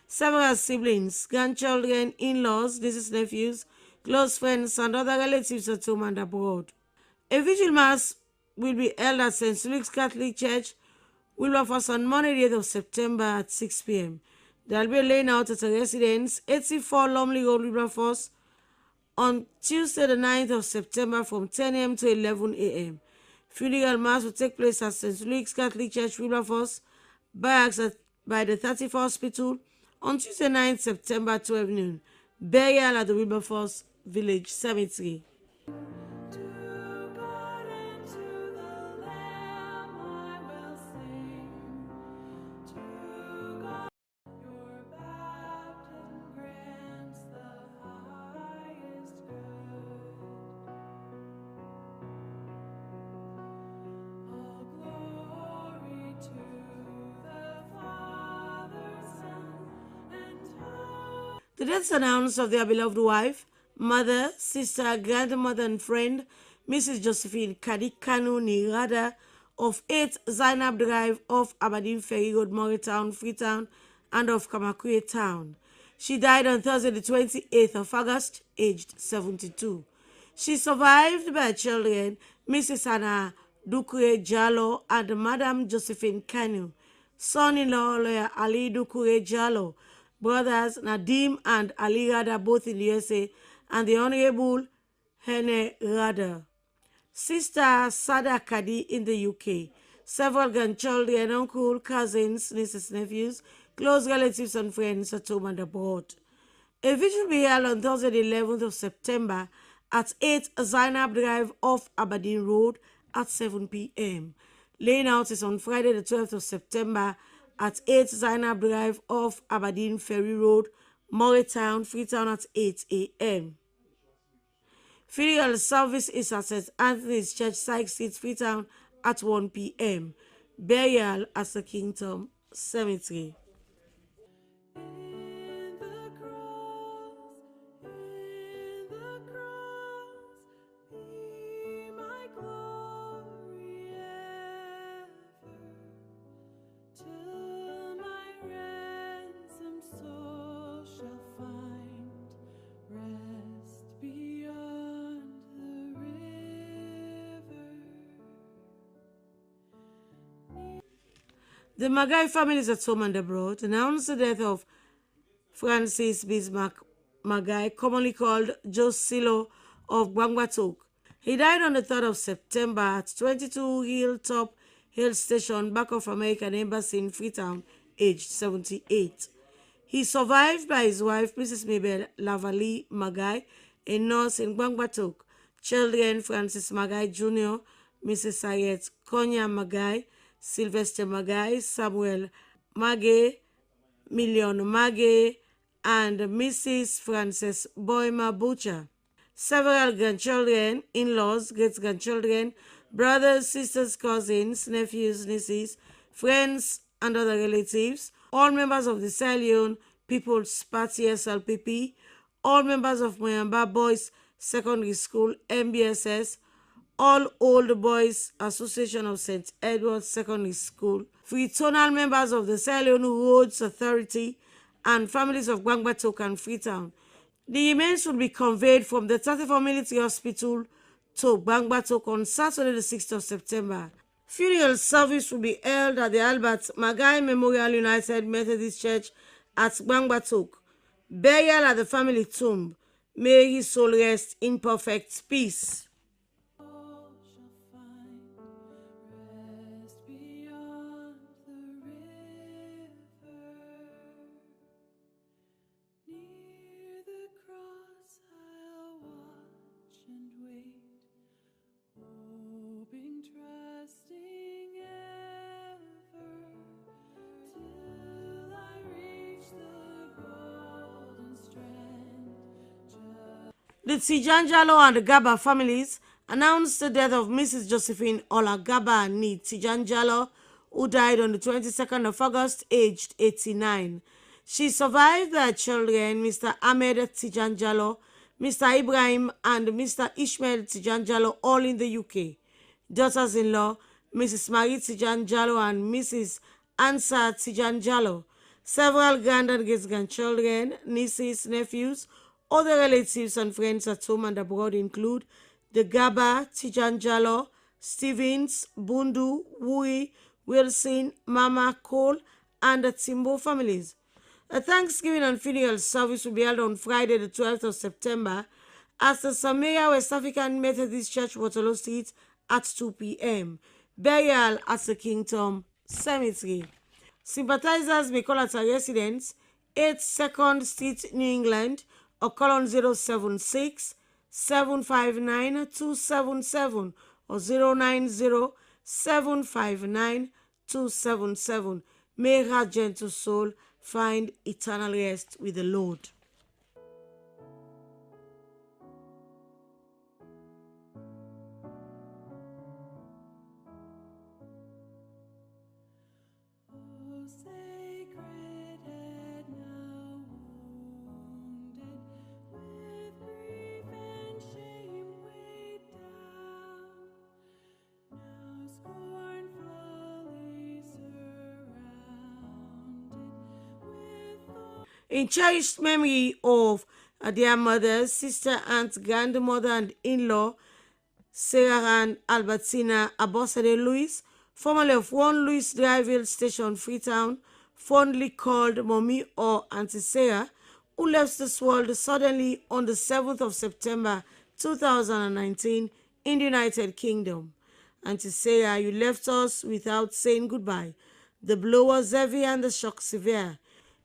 Several siblings, grandchildren, in-laws, nieces, nephews, close friends, and other relatives at home and abroad. A vigil mass will be held at St. Luke's Catholic Church, Wilberforce, on Monday, the 8th of September at 6 p.m. There will be a laying out at a residence, 84 Lumley Road, Wilberforce, on Tuesday, the 9th of September from 10 a.m. to 11 a.m. Funeral mass will take place at St. Luke's Catholic Church, Wilberforce, barracks by the 34th Hospital, on Tuesday, 9th September, 12 noon. Burial at the Wilberforce Village Cemetery. To God and to the Lamb I will sing. To God, your deaths announced of their beloved wife, mother, sister, grandmother, and friend, Mrs. Josephine Kadikanu Nirada of 8 Zainab Drive off Aberdeen Ferry Road, Moretown, Freetown, and of Kamakwe Town. She died on Thursday, the 28th of August, aged 72. She survived by children, Mrs. Anna Dukure Jalo and Madam Josephine Kanu, son-in-law lawyer Ali Dukure Jalo, brothers Nadim and Ali Rada, both in the USA, and the Honorable Hene Rada. Sister Sada Kadi in the UK, several grandchildren, uncle, cousins, nieces, nephews, close relatives and friends at home and abroad. A vigil will be held on Thursday, the 11th of September at 8 Zainab Drive off Aberdeen Road at 7 p.m. Laying out is on Friday, the 12th of September at 8 Zainab Drive off Aberdeen Ferry Road, Moretown, Freetown at 8 a.m. Funeral service is at St. Anthony's Church, Sykes Street, Freetown at 1 p.m. Burial at the Kingdom Cemetery. In the cross, be my glory ever, till my ransomed soul shall find rest beyond the river. The Magai families at home and abroad announced the death of Francis Bismarck Magai, commonly called Josilo of Gwangwatok. He died on the 3rd of September at 22 Hilltop Hill Station, back of American Embassy in Freetown, aged 78. He survived by his wife, Mrs. Mabel Lavali Magai, a nurse in Gwangwatok, children Francis Magai Jr., Mrs. Harriet Konya Magai, Sylvester Magai, Samuel Magai, Million Magai, and Mrs. Frances Boyma Butcher. Several grandchildren, in-laws, great-grandchildren, brothers, sisters, cousins, nephews, nieces, friends, and other relatives, all members of the Sierra Leone People's Party SLPP, all members of Moyamba Boys Secondary School MBSS, all Old Boys Association of St. Edward's Secondary School, Freetonal members of the Sierra Leone Roads Authority, and families of Gwangwatok and Freetown. The remains will be conveyed from the 34 Military Hospital to Gwangwatok on Saturday, the 6th of September. Funeral service will be held at the Albert Magai Memorial United Methodist Church at Gwangwatok. Burial at the family tomb. May his soul rest in perfect peace. Shall find rest beyond the river. Near the cross I'll watch and wait, hoping, trusting ever, till I reach the golden strand. The Tijanjalo and the Gaba families announced the death of Mrs. Josephine Olagaba Ni Tijanjalo, who died on the 22nd of August, aged 89. She survived by her children, Mr. Ahmed Tijanjalo, Mr. Ibrahim, and Mr. Ishmael Tijanjalo, all in the UK. Daughters-in-law, Mrs. Marie Tijanjalo and Mrs. Ansa Tijanjalo. Several grand and great-grandchildren, nieces, nephews, other relatives and friends at home and abroad include the Gaba, Tijanjalo, Stevens, Bundu, Wui, Wilson, Mama, Cole, and the Timbo families. A Thanksgiving and funeral service will be held on Friday, the 12th of September at the Samaria West African Methodist Church, Waterloo Street at 2 p.m. Burial at the Kingdom Cemetery. Sympathizers may call at our residence, 8 2nd Street, New England, or call on 076 759 277 or 090 759 277. May her gentle soul find eternal rest with the Lord. Oh, sacred head now In cherished memory of their mother, sister, aunt, grandmother, and in-law, Sarah and Albertina Abosede Lewis, formerly of 1 Louis Driveville Station, Freetown, fondly called Mommy or Auntie Sarah, who left this world suddenly on the 7th of September 2019 in the United Kingdom. Auntie Sarah, you left us without saying goodbye. The blow was heavy and the shock severe.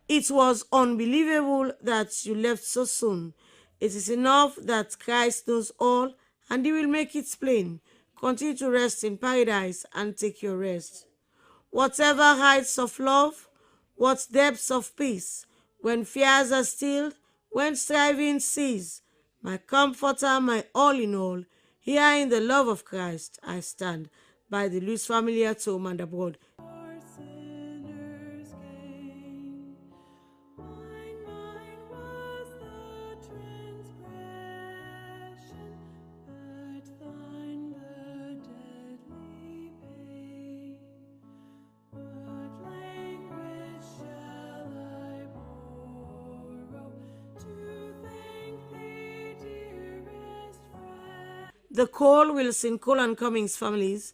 It was unbelievable that you left so soon. It is enough that Christ knows all and he will make it plain. Continue to rest in paradise and take your rest. Whatever heights of love, what depths of peace, when fears are stilled, when striving cease, my comforter, my all in all, here in the love of Christ I stand. By the Lewis family at home and abroad. For sinners gain. Mine was the transgression, but thine the deadly pain. What language shall I borrow to thank thee, dearest friend? The Cole, Wilson, Cole and Cummings families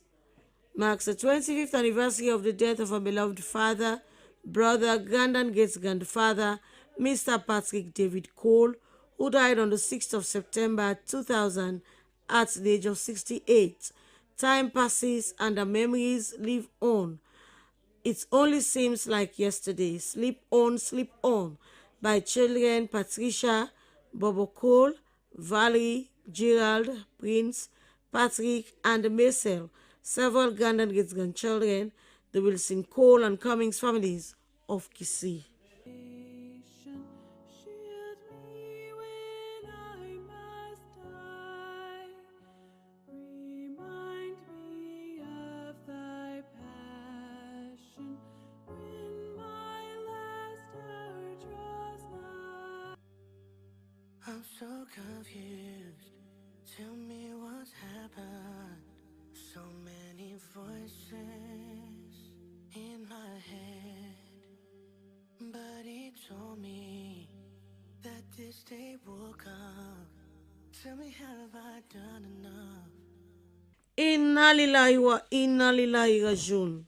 marks the 25th anniversary of the death of our beloved father, brother, grand and great-grandfather, Mr. Patrick David Cole, who died on the 6th of September 2000 at the age of 68. Time passes and the memories live on. It only seems like yesterday. Sleep on, by children Patricia, Bobo Cole, Valerie, Gerald, Prince, Patrick, and Marcel, several grand and great-grandchildren, the Wilson Cole and Cummings families of Kisii. Shield me when I must die. Remind me of thy passion when my last hour draws nigh. I'm so confused. Tell me what's happened. So many voices in my head, but he told me that this day will come. Tell me, have I done enough? Inna lillahi wa inna lillahi rajiun.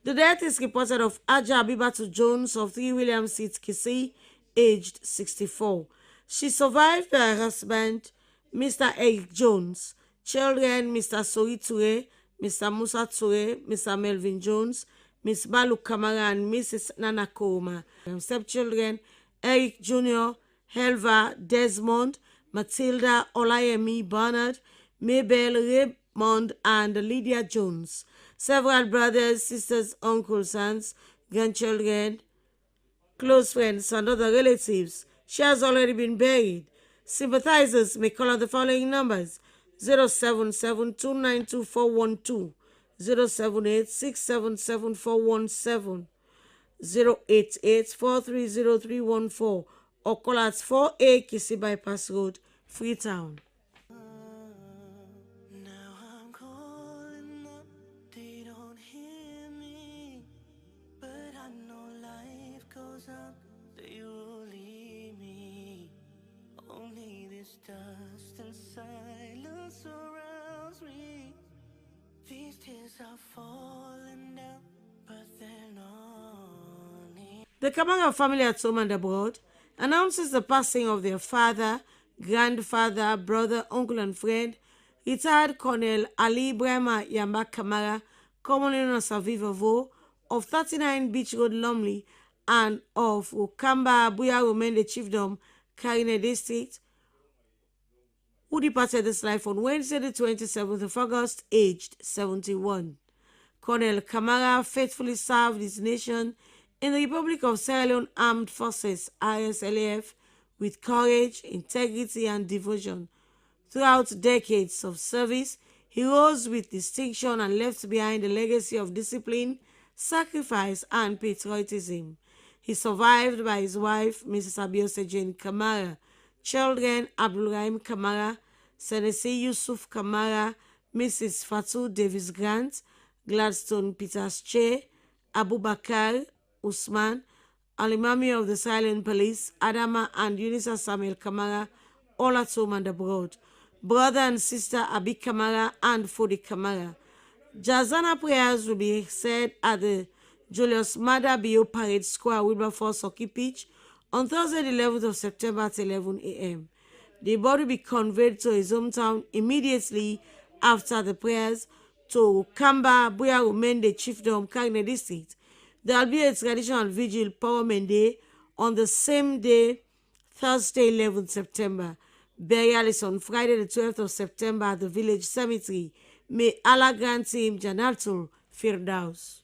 The death is reported of Aja Abibatu Jones of 3 William Street, Kisii, aged 64. She survived by her husband, Mr. Eric Jones, children Mr. Sori Ture, Mr. Musa Ture, Mr. Melvin Jones, Miss Balu Kamara, and Mrs. Nana Kouma. Stepchildren Eric Jr., Helva, Desmond, Matilda, Olayemi, Bernard, Mabel, Raymond, and Lydia Jones. Several brothers, sisters, uncles, aunts, grandchildren, close friends, and other relatives. She has already been buried. Sympathizers may call on the following numbers: 077-292-412, 078-677-417, 088-430-314, or call at 4A Kisii Bypass Road, Freetown. Now I'm calling up, they don't hear me, but I know life goes on, they will leave me. Only this dust and silence surrounds me. These tears are falling down, but they're not me. The Kamara family at home and abroad announces the passing of their father, grandfather, brother, uncle, and friend, retired Colonel Ali Brahma Yamba Kamara, commonly known as Avivavo, of 39 Beach Road, Lumley, and of Ukamba Buya Rumende Chiefdom, Karine District, who departed this life on Wednesday, the 27th of August, aged 71. Colonel Kamara faithfully served his nation in the Republic of Sierra Leone Armed Forces, ISLAF, with courage, integrity, and devotion. Throughout decades of service, he rose with distinction and left behind a legacy of discipline, sacrifice, and patriotism. He is survived by his wife, Mrs. Abiose Jane Kamara, children Abdulrahim Kamara, Senesi Yusuf Kamara, Mrs. Fatu Davis Grant, Gladstone Peters Che, Abubakar Usman, Alimami of the Silent Police, Adama and Unisa Samuel Kamara, all at home and abroad. Brother and sister Abi Kamara and Fodi Kamara. Jazana prayers will be said at the Julius Mada Bio Parade Square, Wilberforce Hockey Pitch on Thursday, the 11th of September at 11 a.m. The body will be conveyed to his hometown immediately after the prayers to Kamba Buya Rumende Chiefdom, Kagne District. There will be a traditional vigil Power Mende on the same day, Thursday, 11th September. Burial is on Friday, the 12th of September at the village cemetery. May Allah grant him Janatul Firdaus.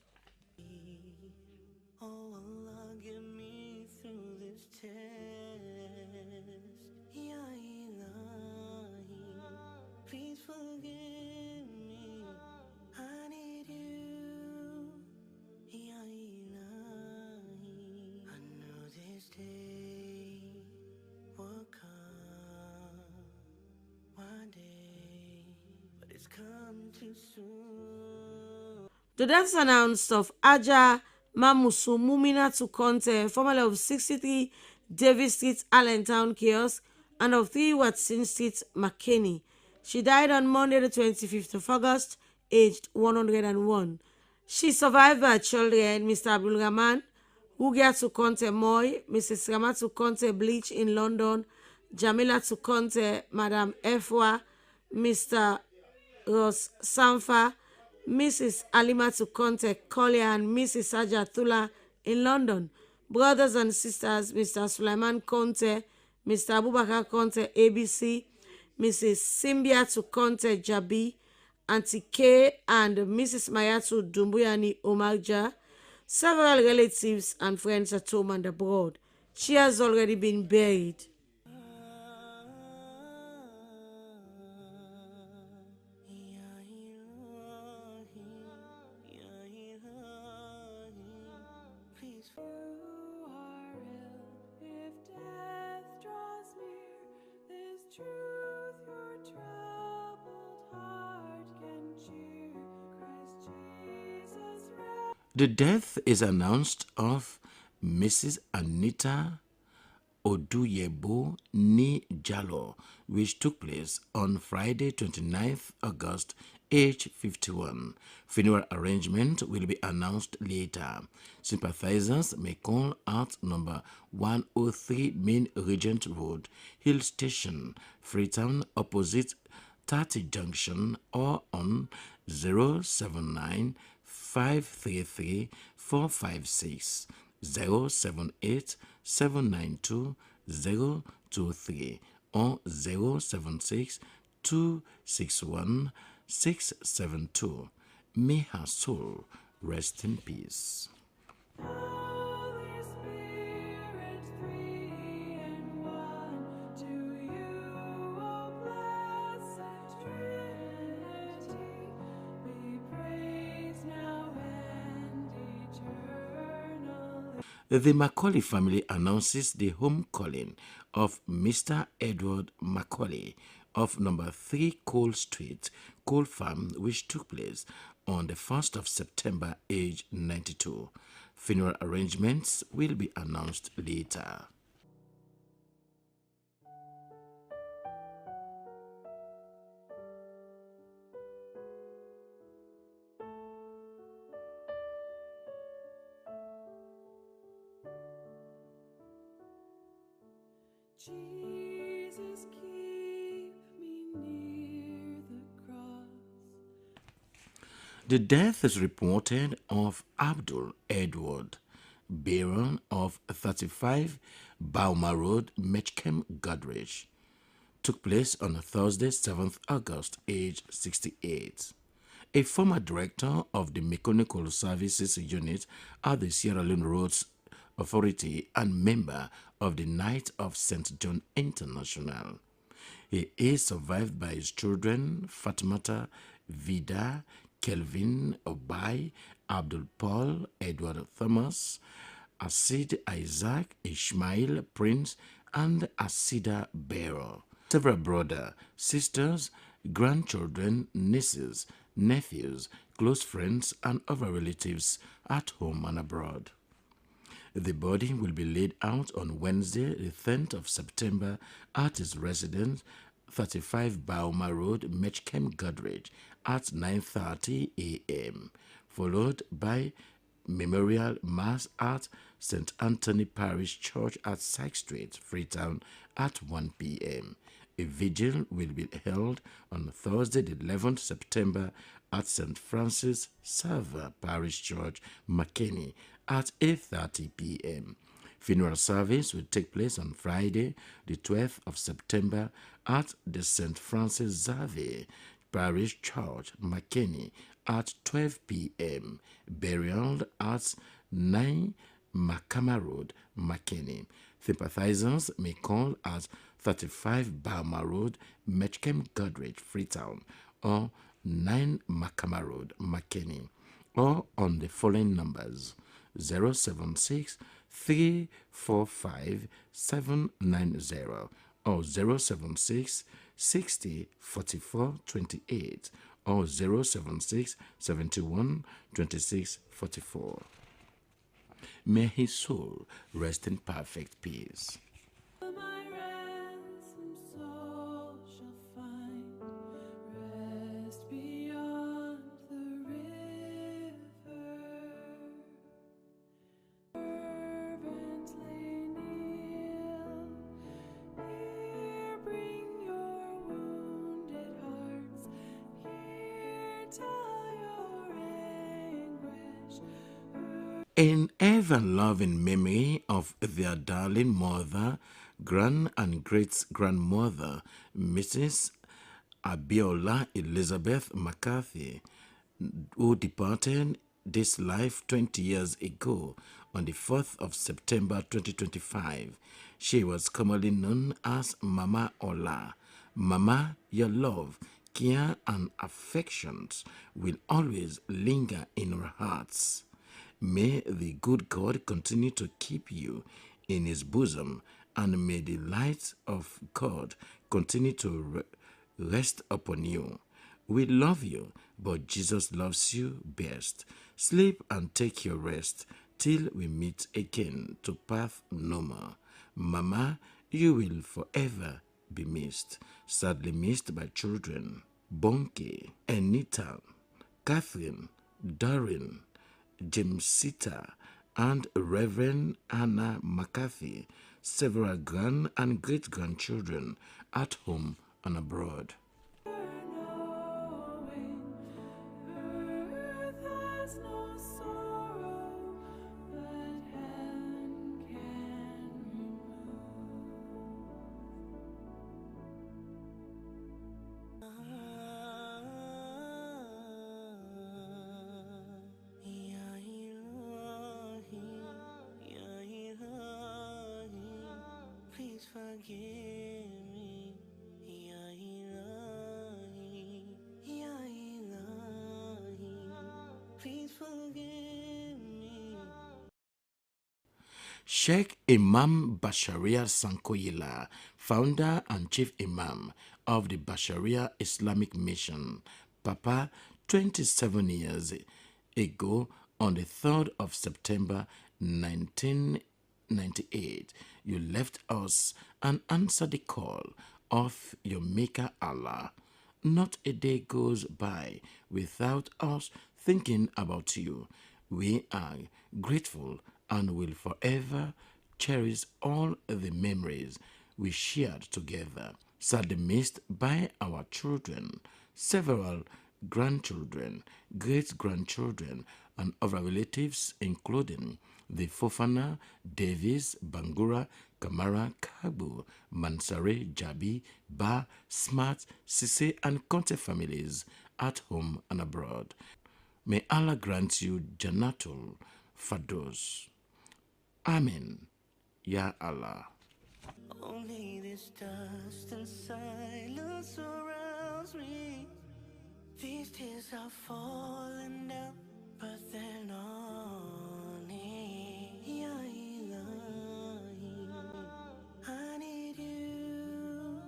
Oh, Allah, get me through this test. Ya Ilahi, please forgive me. I need you. Ya Ilahi, I know this day will come one day, but it's come too soon. The deaths announced of Aja Mamusu Mumina Tukonte, formerly of 63 Davis Street, Allentown, Kiosk, and of 3 Watson Street, McKinney. She died on Monday, the 25th of August, aged 101. She survived by children, Mr. Abdul Rahman, Ugia Tukonte Moy, Mrs. Rama Tukonte Bleach in London, Jamila Tukonte, Madam Efwa, Mr. Ross Sanfa, Mrs. Alima Tukonte Collier, and Mrs. Ajatula in London. Brothers and sisters, Mr. Sulaiman Conte, Mr. Abubakar Conte ABC, Mrs. Simbia Tukonte Jabi, Auntie K, and Mrs. Mayatu Dumbuyani Omarja. Several relatives and friends at home and abroad. She has already been buried. If death draws near, this truth your troubled heart can cheer. Christ Jesus rest. The death is announced of Mrs. Anita Oduyebo Ni Jalo, which took place on Friday, 29th August, age 51. Funeral arrangement will be announced later. Sympathizers may call at number 103 Main Regent Road, Hill Station, Freetown, opposite 30 Junction, or on 079 533 456 078 792 023 or 076 261 672. May her soul rest in peace. Holy Spirit, three in one, to you, O blessed Trinity, be praised now and eternally. The Macaulay family announces the home calling of Mr. Edward Macaulay of number 3 Cole Street, Cole Farm, which took place on the 1st of September, age 92. Funeral arrangements will be announced later. Jesus, keep me near the cross. The death is reported of Abdul Edward Baron of 35 Bauma Road, Metchem, Godrich. Took place on Thursday, 7th August, age 68. A former director of the Mechanical Services Unit at the Sierra Leone Roads Authority and member of the Knight of St. John International. He is survived by his children Fatimata, Vida, Kelvin, Obai, Abdul Paul, Edward Thomas, Asid Isaac, Ishmael, Prince, and Asida Bearer. Several brothers, sisters, grandchildren, nieces, nephews, close friends, and other relatives at home and abroad. The body will be laid out on Wednesday, the 10th of September, at his residence, 35 Bauma Road, Metchkem, Godrich, at 9:30 a.m., followed by Memorial Mass at St. Anthony Parish Church at Sykes Street, Freetown, at 1 p.m. A vigil will be held on Thursday, the 11th September, at St. Francis Xavier Parish Church, McKinney, at 8:30 p.m. Funeral service will take place on Friday, the 12th of September, at the St. Francis Xavier Parish Church, McKinney, at 12 p.m. Burial at 9 Makama Road, McKinney. Sympathizers may call at 35 Balma Road, Metchkem, Godrich, Freetown, or 9 Makama Road, McKinney, or on the following numbers: 076 345 790 or 076 60 44 28 or 076 71 26 44. May his soul rest in perfect peace. My ransom soul shall find rest beyond the river. Fervently kneel, here bring your wounded hearts, here tell your anguish. In ever-loving memory of their darling mother, grand and great-grandmother, Mrs. Abiola Elizabeth McCarthy, who departed this life 20 years ago on the 4th of September 2025. She was commonly known as Mama Ola. Mama, your love, care, and affections will always linger in our hearts. May the good God continue to keep you in his bosom, and may the light of God continue to rest upon you. We love you, but Jesus loves you best. Sleep and take your rest till we meet again to path no more. Mama, you will forever be missed, sadly missed by children. Bonke, Anita, Catherine, Doreen, Jamesita, and Reverend Anna McCarthy, several grand and great-grandchildren at home and abroad. Knowing earth has no sorrow, but heaven can remove. Please forgive me, Ya Ilahi, Ya Ilahi. Please forgive me. Sheikh Imam Basharia Sankoyila, founder and chief imam of the Basharia Islamic Mission, Papa, 27 years ago, on the 3rd of September 1998, you left us and answered the call of your Maker Allah. Not a day goes by without us thinking about you. We are grateful and will forever cherish all the memories we shared together. Sadly missed by our children, several grandchildren, great-grandchildren, and other relatives, including the Fofana, Davis, Bangura, Kamara, Kabu, Mansare, Jabi, Ba, Smart, Sise, and Conte families at home and abroad. May Allah grant you Janatul Fados. Amen. Ya Allah. Only this dust and silence surrounds me. These tears are falling down, but they're not me. Ya Ilahi, I need you.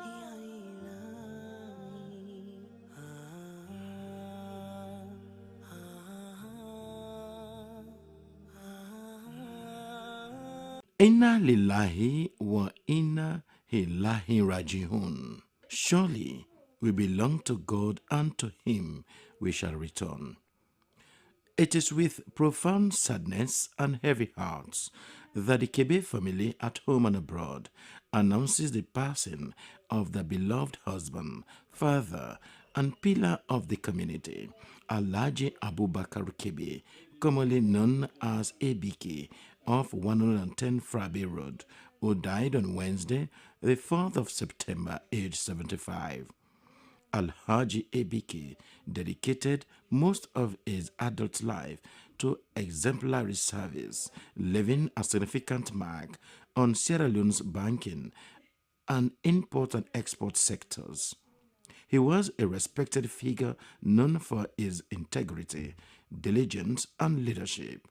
Ya Ilahi. Inna lillahi wa inna ilahi raji'un. Surely we belong to God, and to him we shall return. It is with profound sadness and heavy hearts that the Kebe family at home and abroad announces the passing of their beloved husband, father, and pillar of the community, Alhaji Abubakar Kebe, commonly known as ABK, of 110 Frabe Road, who died on Wednesday, the 4th of September, aged 75. Alhaji ABK dedicated most of his adult life to exemplary service, leaving a significant mark on Sierra Leone's banking and import and export sectors. He was a respected figure known for his integrity, diligence, and leadership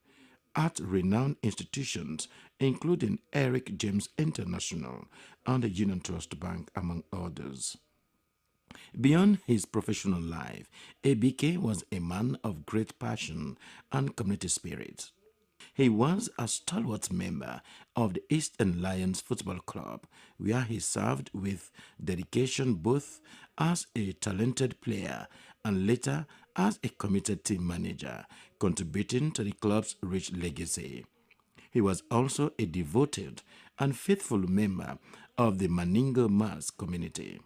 at renowned institutions including Eric James International and the Union Trust Bank, among others. Beyond his professional life, ABK was a man of great passion and community spirit. He was a stalwart member of the Eastern Lions Football Club, where he served with dedication both as a talented player and later as a committed team manager, contributing to the club's rich legacy. He was also a devoted and faithful member of the Maningo Mas community.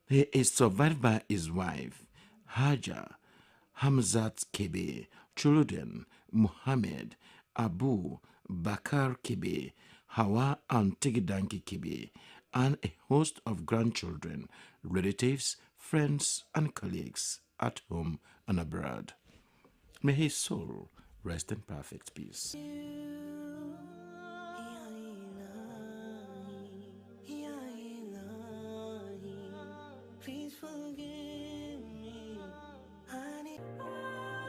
He is survived by his wife, Haja, Hamzat Kebe, children, Muhammad, Abu, Bakar Kebe, Hawa and Tigidanki Kebe, and a host of grandchildren, relatives, friends, and colleagues at home and abroad. May his soul rest in perfect peace. Please forgive me. I'll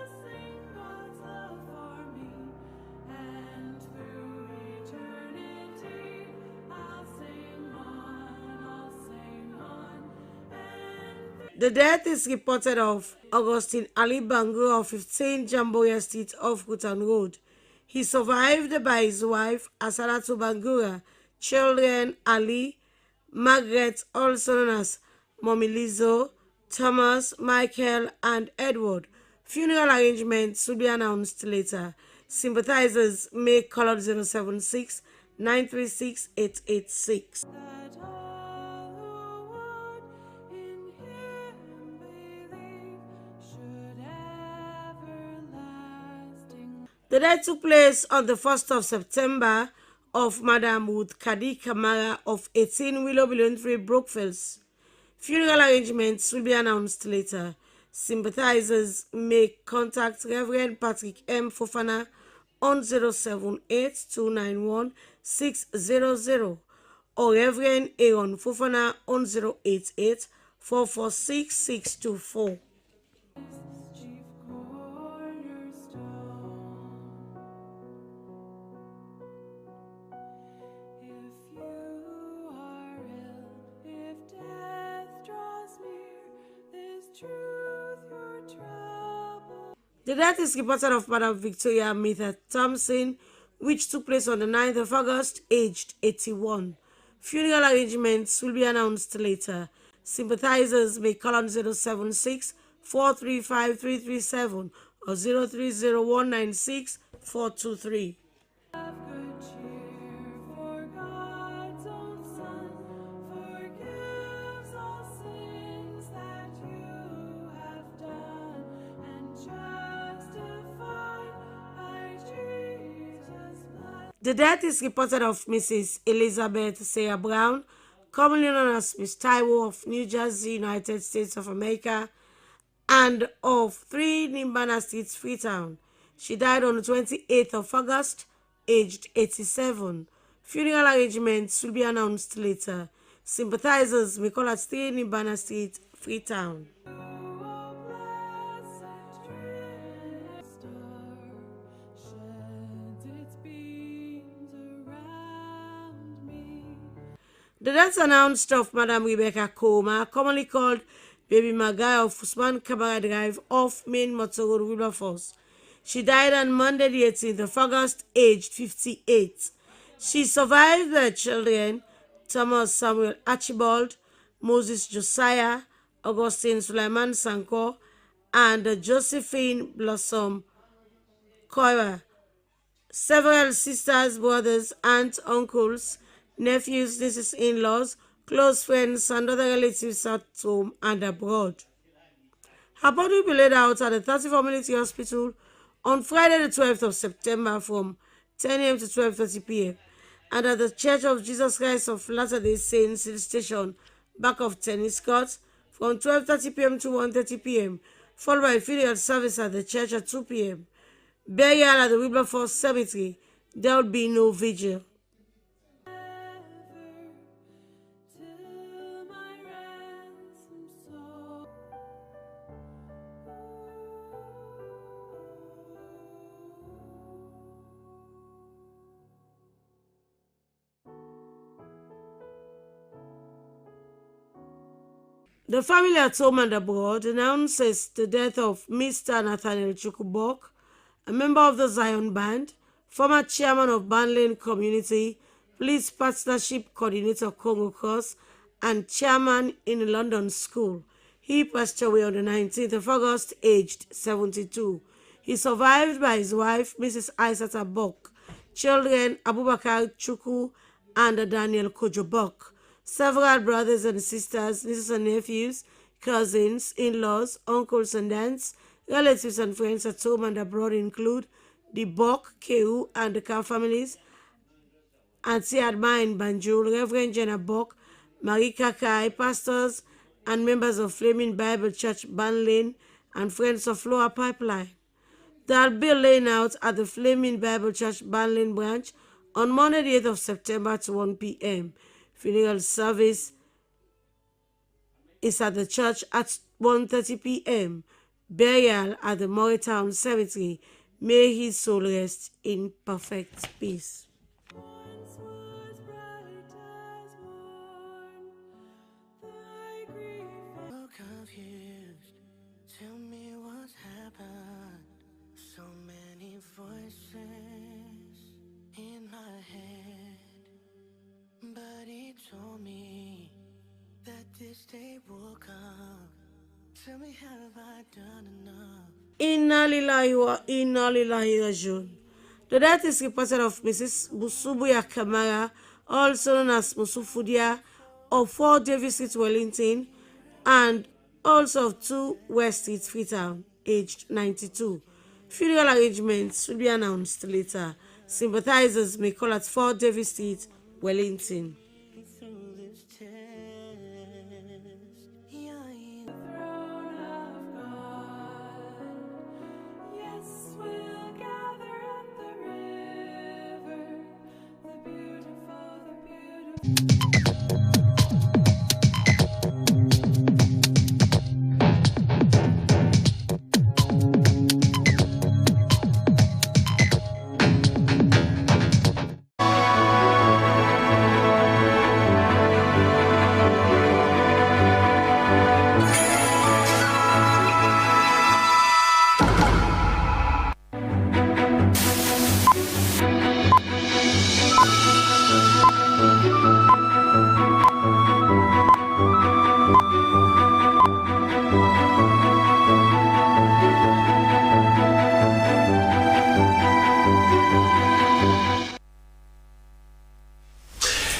sing God's love for me, and through eternity, I'll sing on, and The death is reported of Augustine Ali Bango of 15 Jamboya Street off Freetown Road. He survived by his wife Asalatu Bangura, children Ali, Margaret, also known as Mommy Lizzo, Thomas, Michael, and Edward. Funeral arrangements will be announced later. Sympathizers may call out 076 936 886. that all who would in him believe should everlasting. The death took place on the 1st of September of Madam Ruth Kadi Kamara of 18 Willow Billion 3 Brookfields. Funeral arrangements will be announced later. Sympathizers may contact Reverend Patrick M. Fofana on 078 291 600 or Reverend Aaron Fofana on 088 446 624. Chief cornerstone. If you are ill, if death draws near, this truth your trouble. The death is reported of Madam Victoria Mitha Thompson, which took place on the 9th of August, aged 81. Funeral arrangements will be announced later. Sympathizers may call on 076 435 337 or 030 196 423. Have good cheer, for God's own Son forgives all sins that you have done, and justified by Jesus' blood. The death is reported of Mrs. Elizabeth Sarah Brown, commonly known as Miss Taiwo of New Jersey, United States of America, and of 3 Nimbana Street, Freetown. She died on the 28th of August, aged 87. Funeral arrangements will be announced later. Sympathizers may call at 3 Nimbana Street, Freetown. O blessed star sheds its beams around me. The death announced of Madam Rebecca Koma, commonly called Baby Magai of Usman Kabara Drive off Main Motor Road, Wilberforce. She died on Monday, the 18th of August, aged 58. She survived their children, Thomas Samuel Archibald, Moses Josiah, Augustine Suleiman Sanko, and Josephine Blossom Koira. Several sisters, brothers, aunts, uncles, nephews, nieces, in-laws, close friends, and other relatives at home and abroad. Her body will be laid out at the 34 Military Hospital on Friday the 12th of September from 10 a.m. to 12:30 p.m. and at the Church of Jesus Christ of Latter-day Saints Hill Station, back of tennis court, from 12:30 p.m. to 1:30 p.m., followed by a funeral service at the church at 2 p.m. Burial at the Wilberforce Cemetery. There will be no vigil. The family at home and abroad announces the death of Mr. Nathaniel Chukubok, a member of the Zion Band, former chairman of Banlane Community, Police Partnership Coordinator Congo Cross, and chairman in the London School. He passed away on the 19th of August, aged 72. He survived by his wife, Mrs. Aisata Bok, children Abubakar Chuku and Daniel Kojobok, several brothers and sisters, nieces and nephews, cousins, in-laws, uncles and aunts, relatives and friends at home and abroad include the Bok, Keu, and the Cow families, Auntie Adma in Banjul, Reverend Jenna Bok, Marie Kakai, pastors and members of Flaming Bible Church Banlane and Friends of Lower Pipeline. They'll be laying out at the Flaming Bible Church Banlane branch on Monday the 8th of September to 1 p.m. Funeral service is at the church at 1:30 p.m. Burial at the Moretown Cemetery. May his soul rest in perfect peace. Once was bright as morn, thy grief So confused, tell me what's happened. So many voices in my head, but he told me that this day will come. Tell me, have I done enough? Inna lillahi wa inna lillahi rajiun. The death is reported of Mrs. Musubuya Kamara, also known as Musufudia, of 4 Davis Street, Wellington, and also of 2 West Street, Freetown, aged 92. Funeral arrangements will be announced later. Sympathizers may call at 4 Davis Street, Wellington. Through this test, yeah, throne of God. Yes, we'll gather at the river, the beautiful.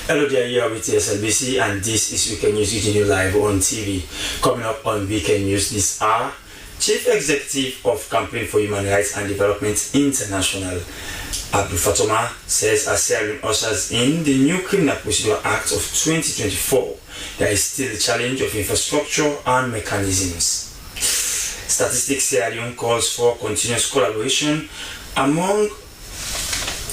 Hello there, you are with Slbc and this is Weekend News reaching you live on TV. Coming up on Weekend News this hour, Chief Executive of Campaign for Human Rights and Development International, Abdul Fatoma, says as Sierra Leone ushers in the new Criminal Procedure Act of 2024, there is still a challenge of infrastructure and mechanisms. Statistics Sierra Leone calls for continuous collaboration among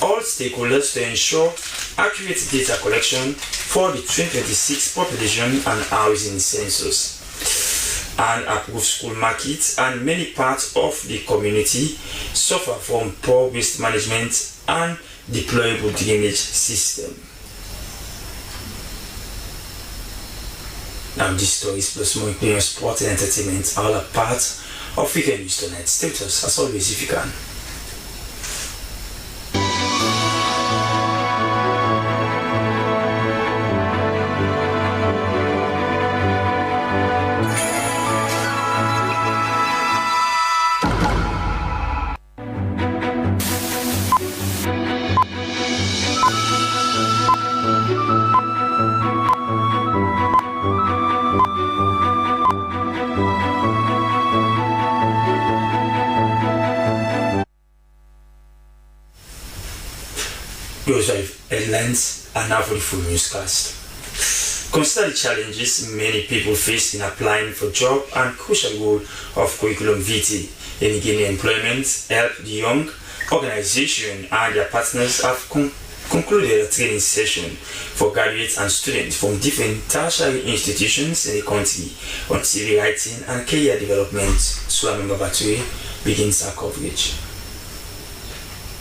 all stakeholders to ensure accurate data collection for the 2026 population and housing census. And approved school markets and many parts of the community suffer from poor waste management and deployable drainage system. Now these stories plus more including sport and entertainment are all a part of Weekend News tonight. Stay with us as always if you can. Those are headlines, and now for the full newscast. Consider the challenges many people face in applying for job and crucial role of curriculum vitae in gaining employment. Help the Young organization and their partners have concluded a training session for graduates and students from different tertiary institutions in the country on CV writing and career development. Slbc Tv begins our coverage.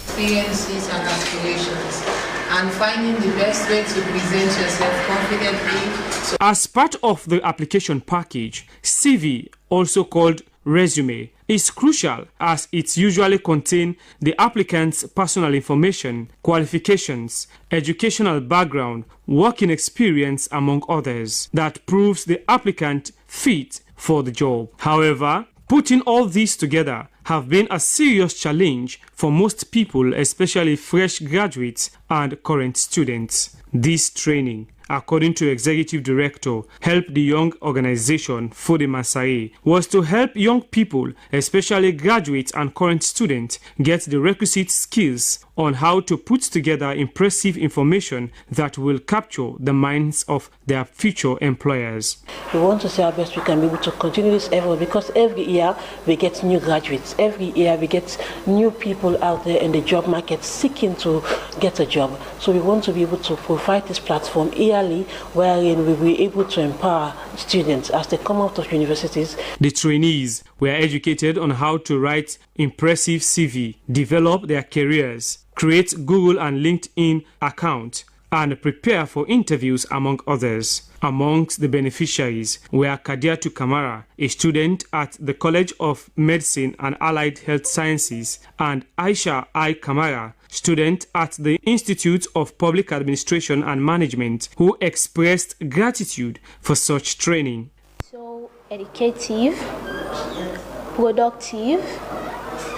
Experiences and aspirations, and finding the best way to present yourself confidently. As part of the application package, CV, also called resume, is crucial as it usually contains the applicant's personal information, qualifications, educational background, working experience, among others, that proves the applicant fit for the job. However, putting all these together have been a serious challenge for most people, especially fresh graduates and current students. This training, according to Executive Director, Help the Young organization, Fode Masare, was to help young people, especially graduates and current students, get the requisite skills on how to put together impressive information that will capture the minds of their future employers. We want to say our best we can be able to continue this effort, because every year we get new graduates, every year we get new people out there in the job market seeking to get a job. So we want to be able to provide this platform yearly wherein we will be able to empower students as they come out of universities. The trainees were educated on how to write impressive CV, develop their careers, create Google and LinkedIn accounts, and prepare for interviews, among others. Amongst the beneficiaries were Kadiatu Kamara, a student at the College of Medicine and Allied Health Sciences, and Aisha I. Kamara, student at the Institute of Public Administration and Management, who expressed gratitude for such training. So educative, productive,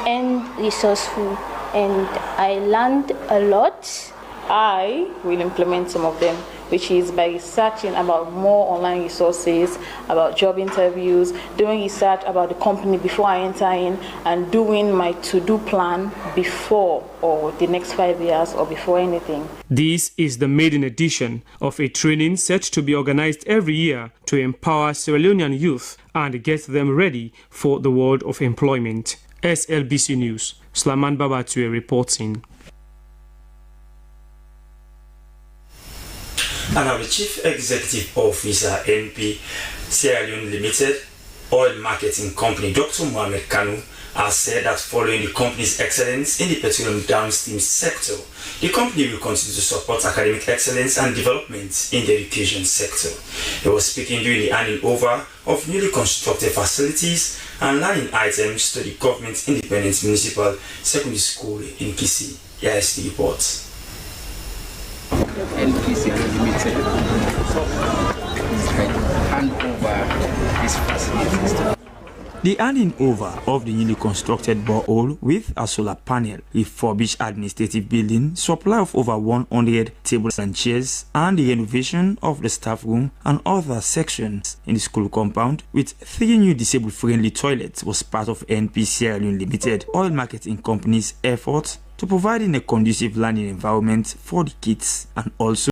and resourceful, and I learned a lot. I will implement some of them, which is by researching about more online resources, about job interviews, doing research about the company before I enter in, and doing my to-do plan before or the next 5 years or before anything. This is the maiden edition of a training set to be organized every year to empower Sierra Leonean youth and get them ready for the world of employment. SLBC News, Slaman Babatue reporting. And now the Chief Executive Officer, NP Sierra Leone Limited Oil Marketing Company, Dr. Mohamed Kanu, has said that following the company's excellence in the petroleum downstream sector, the company will continue to support academic excellence and development in the education sector. He was speaking during the handing over of newly constructed facilities and learning items to the Government Independent Municipal Secondary School in Kisi. Here is the report. Limited hand over these facilities to. The handing over of the newly constructed borehole with a solar panel, refurbished administrative building, supply of over 100 tables and chairs, and the renovation of the staff room and other sections in the school compound with 3 new disabled-friendly toilets was part of NP Sierra Leone Limited Oil Marketing Company's efforts to provide a conducive learning environment for the kids and also